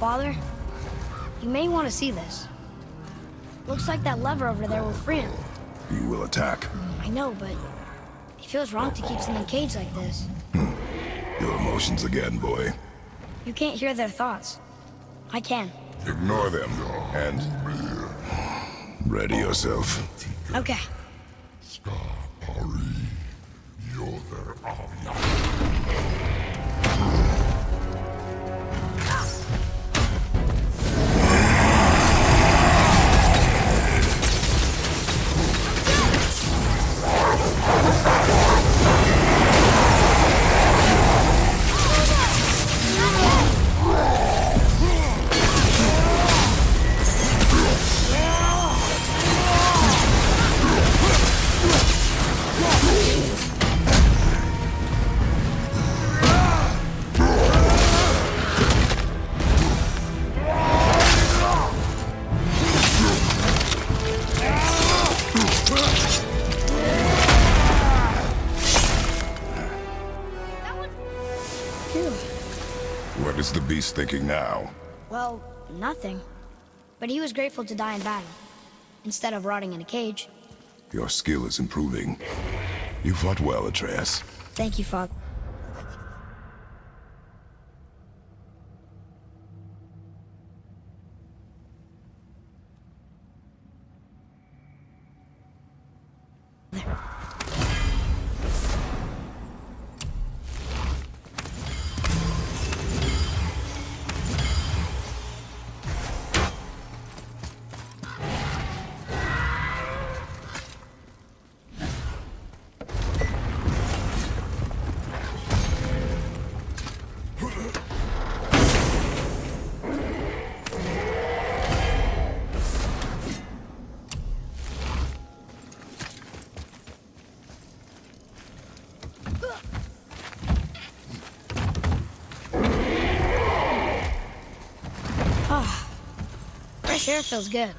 Father, you may want to see this. Looks like that lever over there will free him. You will attack. I know, but it feels wrong to keep something caged like this. Your emotions again, boy. You can't hear their thoughts. I can. Ignore them, and ready yourself. Okay. What is the beast thinking now? Well, nothing. But he was grateful to die in battle, instead of rotting in a cage. Your skill is improving. You fought well, Atreus. Thank you, Father. Fresh air feels good.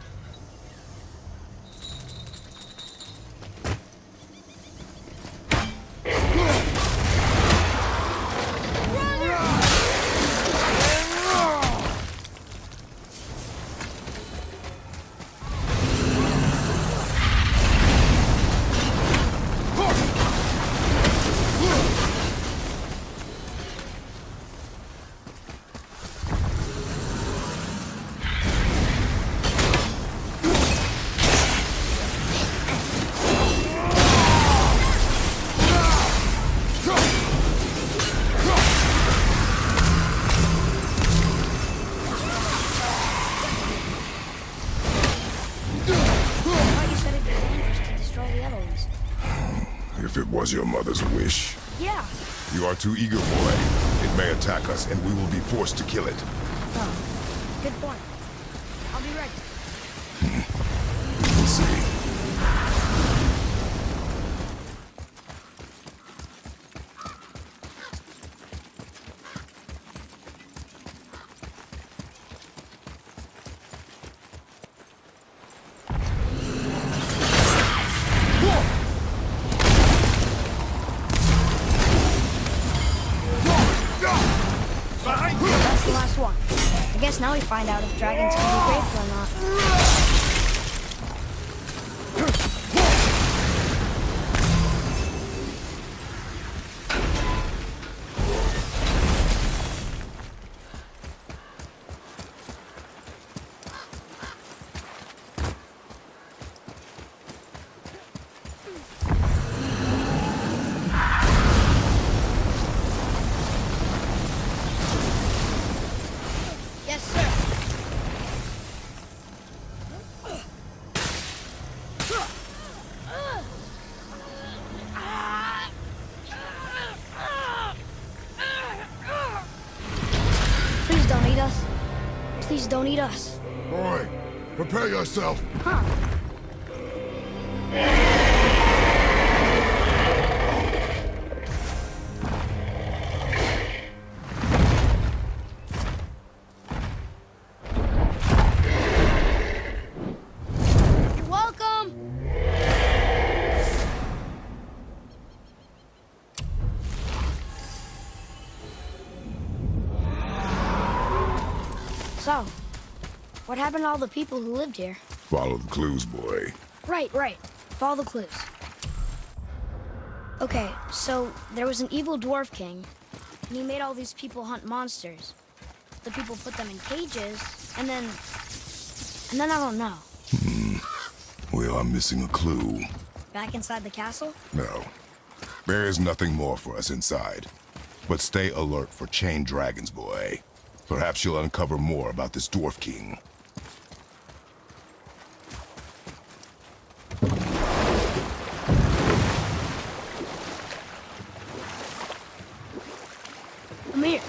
If it was your mother's wish. Yeah. You are too eager, boy. It may attack us, and we will be forced to kill it. Oh, good point. I'll be ready. We'll see. That's the last one. I guess now we find out if dragons can be grateful or not. Yes, sir. Please don't eat us. Please don't eat us. Boy, prepare yourself. Huh. You're welcome. So, what happened to all the people who lived here? Follow the clues, boy. Right. Follow the clues. Okay, so there was an evil dwarf king, and he made all these people hunt monsters. The people put them in cages, and then I don't know. We are missing a clue. Back inside the castle? No. There is nothing more for us inside. But stay alert for chained dragons, boy. Perhaps you'll uncover more about this dwarf king. Amir,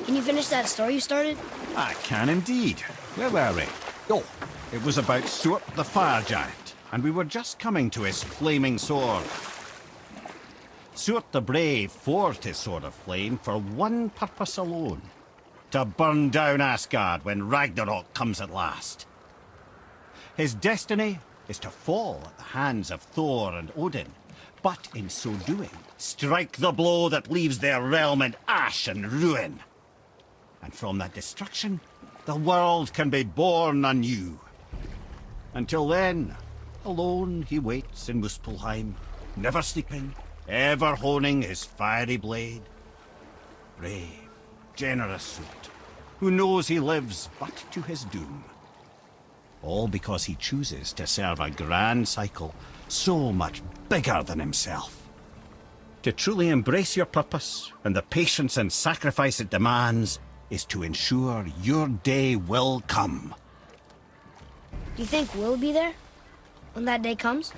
can you finish that story you started? I can indeed. Where were we? Oh, it was about Suort the Fire Giant, and we were just coming to his flaming sword. Suort the Brave forged his sword of flame for one purpose alone: to burn down Asgard when Ragnarok comes at last. His destiny is to fall at the hands of Thor and Odin, but in so doing, strike the blow that leaves their realm in ash and ruin. And from that destruction, the world can be born anew. Until then, alone he waits in Muspelheim, never sleeping, ever honing his fiery blade. Brave, generous Suit, who knows he lives but to his doom. All because he chooses to serve a grand cycle so much bigger than himself. To truly embrace your purpose and the patience and sacrifice it demands is to ensure your day will come. Do you think we'll be there when that day comes?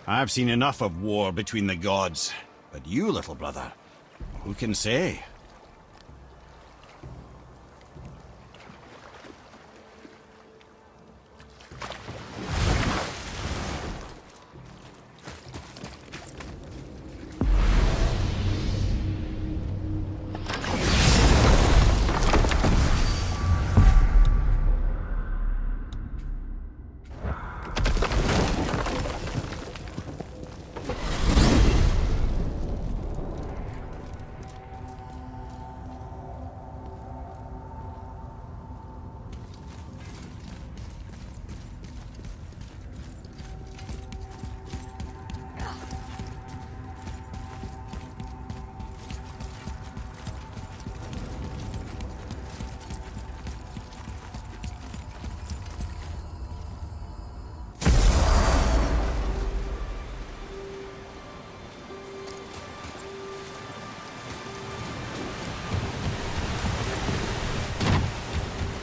I've seen enough of war between the gods, but you, little brother, who can say?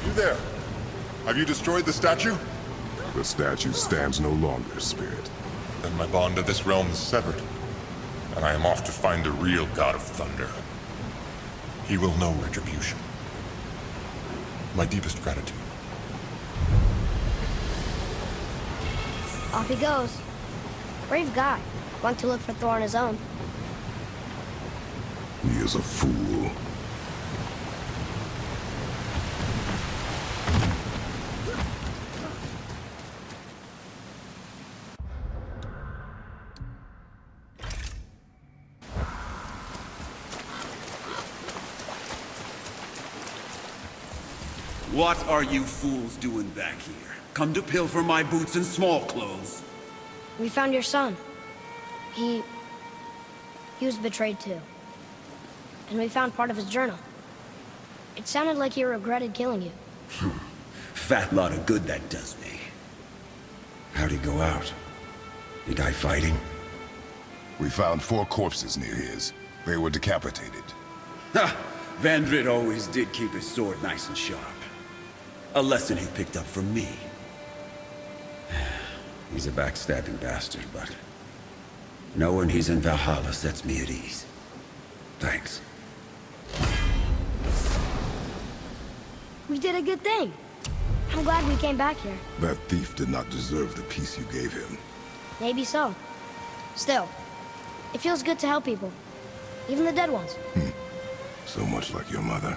You there? Have you destroyed the statue? The statue stands no longer, Spirit. Then my bond to this realm is severed, and I am off to find the real God of Thunder. He will know retribution. My deepest gratitude. Off he goes. Brave guy. Going to look for Thor on his own. He is a fool. What are you fools doing back here? Come to pilfer my boots and small clothes? We found your son. He was betrayed too. And we found part of his journal. It sounded like he regretted killing you. Fat lot of good that does me. How'd he go out? He die fighting? We found 4 corpses near his. They were decapitated. Ha! Vandrit always did keep his sword nice and sharp. A lesson he picked up from me. He's a backstabbing bastard, but knowing he's in Valhalla sets me at ease. Thanks. We did a good thing. I'm glad we came back here. That thief did not deserve the peace you gave him. Maybe so. Still, it feels good to help people. Even the dead ones. So much like your mother.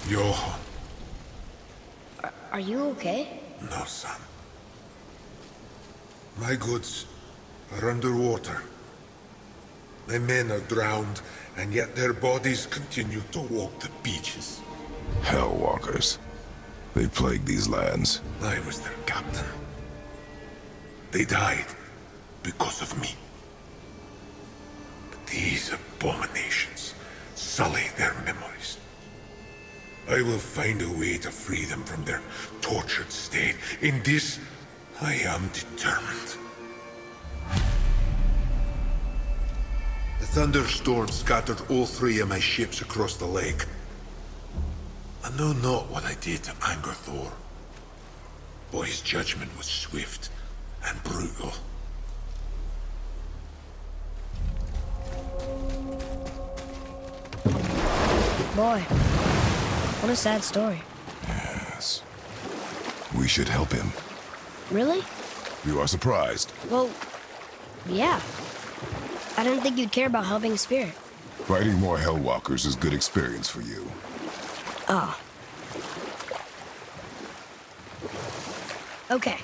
Johan. Are you okay? No, son. My goods are underwater. My men are drowned, and yet their bodies continue to walk the beaches. Hellwalkers. They plague these lands. I was their captain. They died because of me. But these abominations sully their memories. I will find a way to free them from their tortured state. In this, I am determined. The thunderstorm scattered all 3 of my ships across the lake. I know not what I did to anger Thor, but his judgment was swift and brutal. Boy, what a sad story. Yes. We should help him. Really? You are surprised. Well, yeah. I didn't think you'd care about helping a spirit. Fighting more Hellwalkers is good experience for you. Oh. Okay.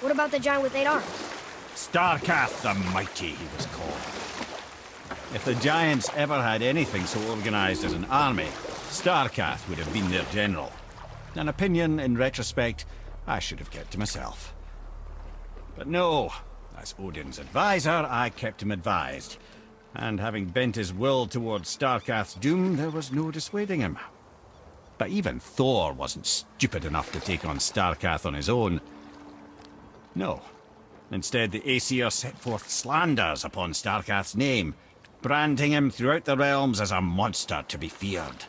What about the giant with 8 arms? Starkath the Mighty, he was called. If the Giants ever had anything so organized as an army, Starkath would have been their general. An opinion, in retrospect, I should have kept to myself. But no, as Odin's advisor, I kept him advised. And having bent his will towards Starkath's doom, there was no dissuading him. But even Thor wasn't stupid enough to take on Starkath on his own. No. Instead, the Aesir set forth slanders upon Starkath's name, branding him throughout the realms as a monster to be feared.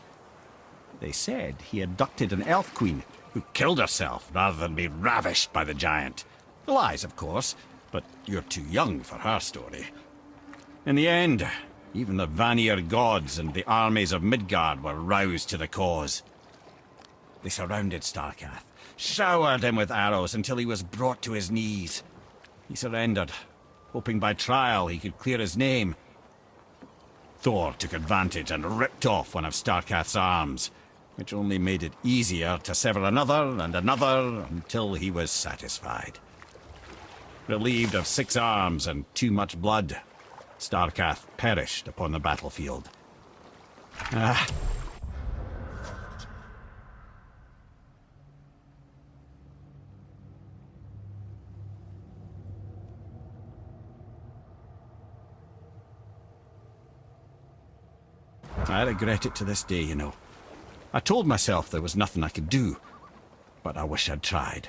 They said he abducted an elf queen who killed herself rather than be ravished by the giant. Lies, of course, but you're too young for her story. In the end, even the Vanir gods and the armies of Midgard were roused to the cause. They surrounded Starkath, showered him with arrows until he was brought to his knees. He surrendered, hoping by trial he could clear his name. Thor took advantage and ripped off one of Starkath's arms, which only made it easier to sever another and another until he was satisfied. Relieved of 6 arms and too much blood, Starkath perished upon the battlefield. I regret it to this day, you know. I told myself there was nothing I could do, but I wish I'd tried.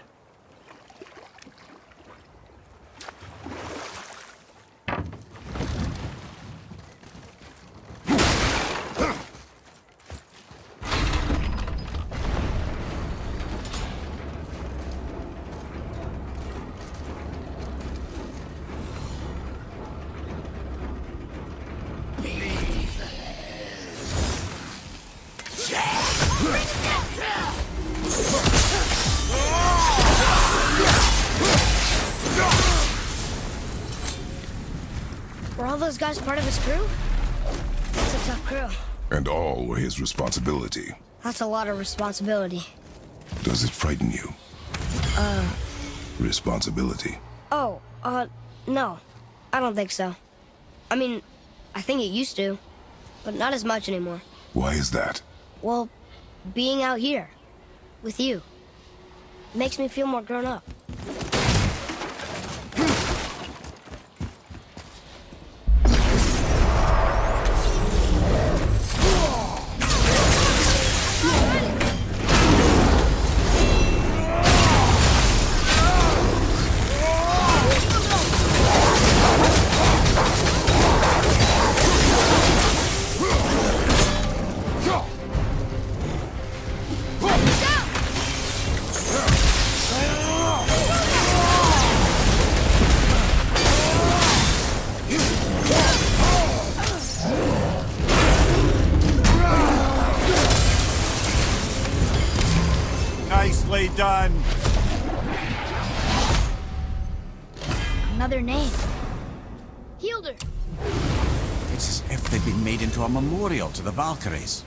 Were all those guys part of his crew? That's a tough crew. And all were his responsibility. That's a lot of responsibility. Does it frighten you? Responsibility. Oh, no. I don't think so. I mean, I think it used to, but not as much anymore. Why is that? Well, being out here, with you, makes me feel more grown up. Nicely done! Another name. Healed her. It's as if they'd been made into a memorial to the Valkyries.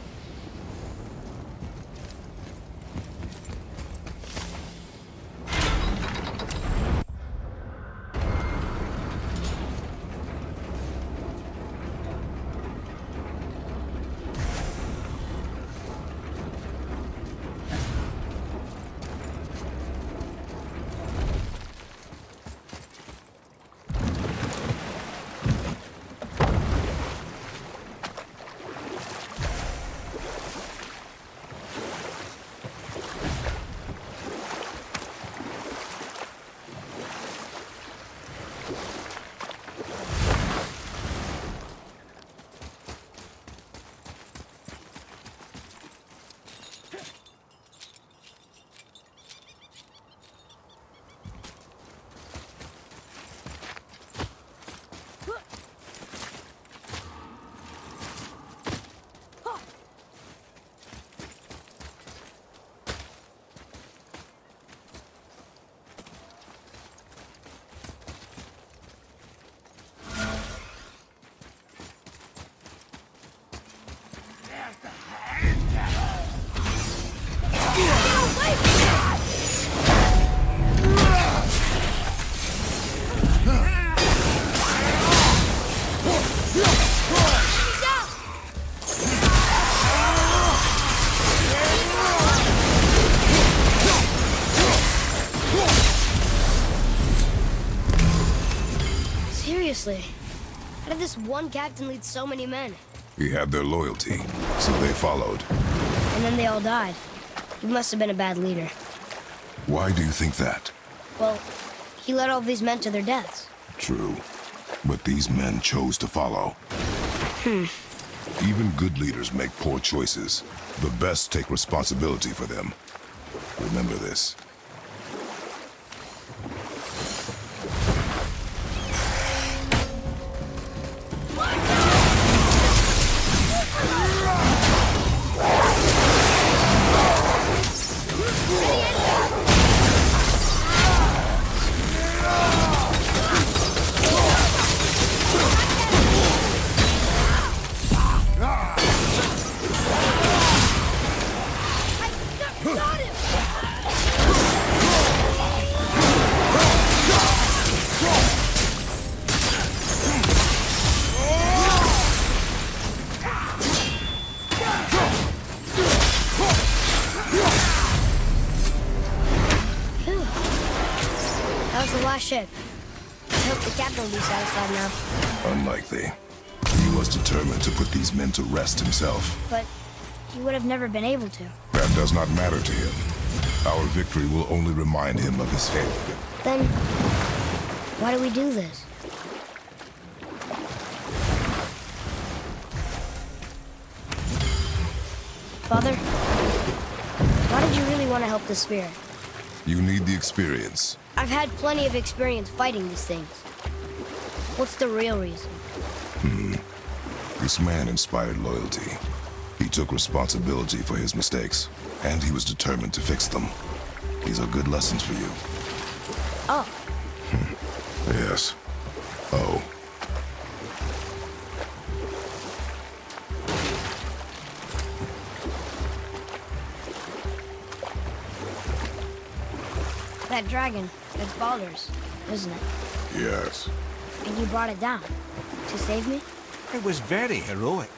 Seriously, how did this one captain lead so many men? He had their loyalty, so they followed. And then they all died. He must have been a bad leader. Why do you think that? Well, he led all these men to their deaths. True. But these men chose to follow. Even good leaders make poor choices. The best take responsibility for them. Remember this. That was the last ship. I hope the captain will be satisfied now. Unlikely. He was determined to put these men to rest himself. But he would have never been able to. That does not matter to him. Our victory will only remind him of his failure. Then, why do we do this? Father, why did you really want to help the spirit? You need the experience. I've had plenty of experience fighting these things. What's the real reason? This man inspired loyalty. He took responsibility for his mistakes, and he was determined to fix them. These are good lessons for you. Oh, Yes. Oh. that dragon, it's Baldur's, isn't it? Yes. And you brought it down to save me? It was very heroic.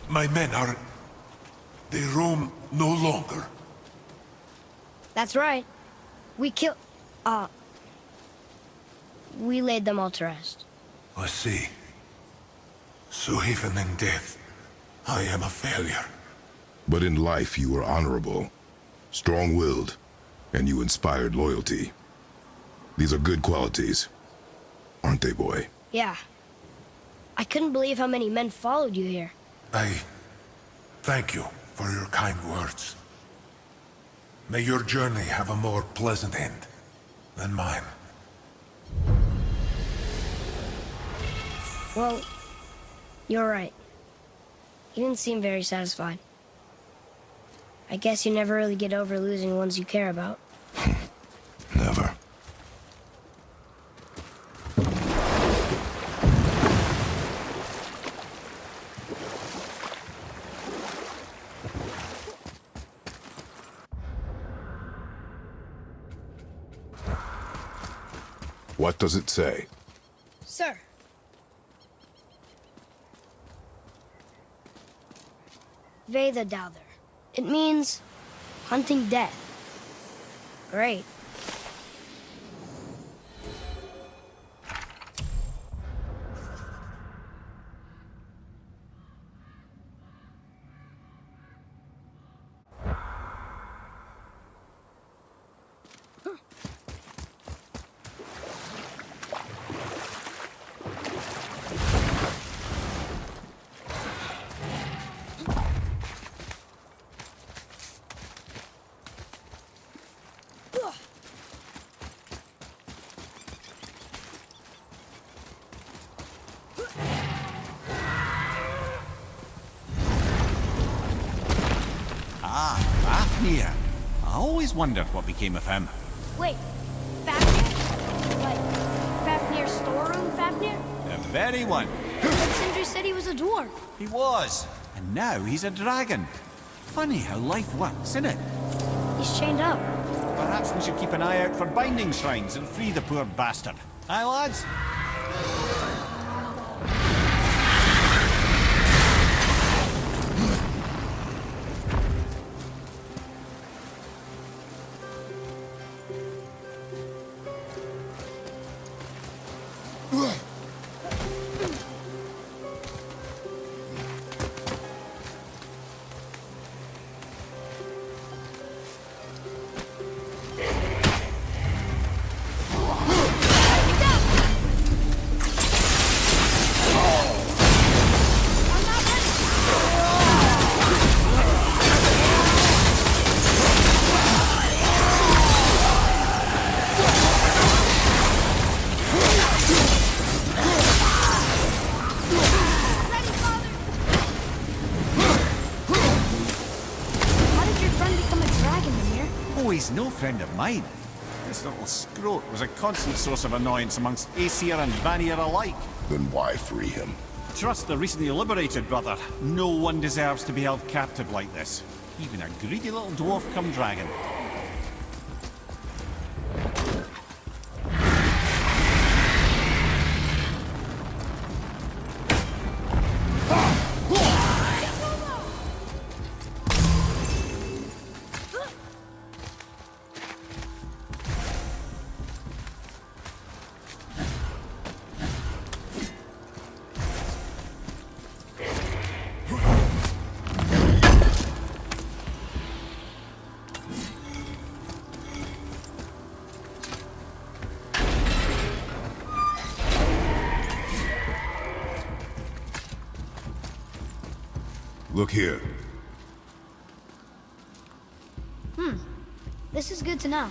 My men are... They roam no longer. That's right. We we laid them all to rest. I see. So even in death, I am a failure. But in life you were honorable, strong-willed, and you inspired loyalty. These are good qualities, aren't they, boy? Yeah. I couldn't believe how many men followed you here. I thank you for your kind words. May your journey have a more pleasant end than mine. Well, you're right. You didn't seem very satisfied. I guess you never really get over losing ones you care about. Never. What does it say? Sir. Veda Douther. It means hunting death. Great. Fafnir. I always wondered what became of him. Wait, Fafnir? Like, Fafnir's storeroom Fafnir? The very one. But Sindri said he was a dwarf. He was. And now he's a dragon. Funny how life works, isn't it? He's chained up. Perhaps we should keep an eye out for binding shrines and free the poor bastard. Aye, lads? He's no friend of mine. This little scrote was a constant source of annoyance amongst Aesir and Vanir alike. Then why free him? Trust the recently liberated, brother. No one deserves to be held captive like this. Even a greedy little dwarf come dragon. Look here. This is good to know.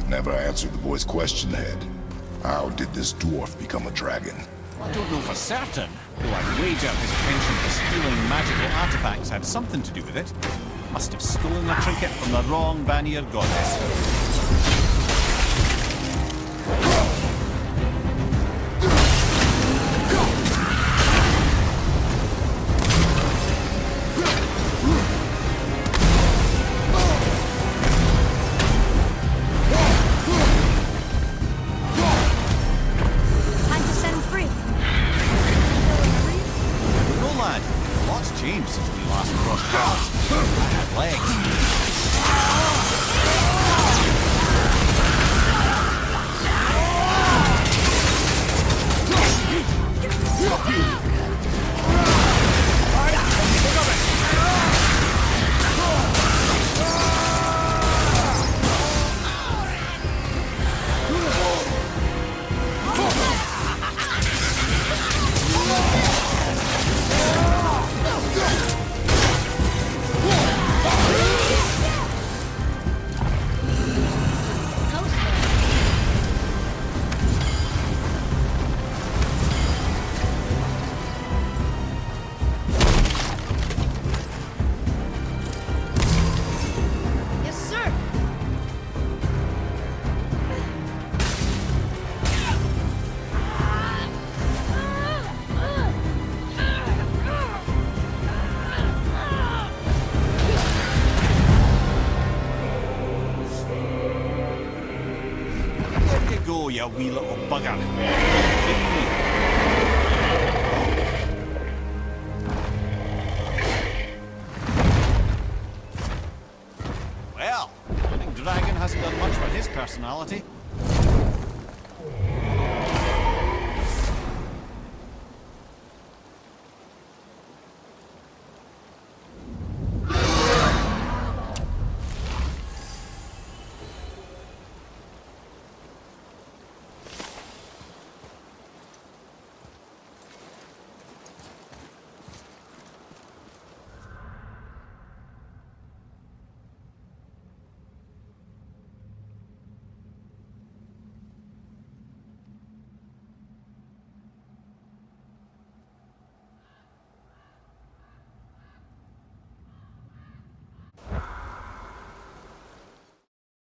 Never answered the boy's question, Head. How did this dwarf become a dragon? I don't know for certain, though I'd wager his penchant for stealing magical artifacts had something to do with it. Must have stolen a trinket from the wrong Vanir goddess. Time to set him free. No, lad. Lots changed since we last crossed paths. I had legs. Yes, sir. There you go, you wee little bugger. Well, I think Dragon hasn't done much for his personality.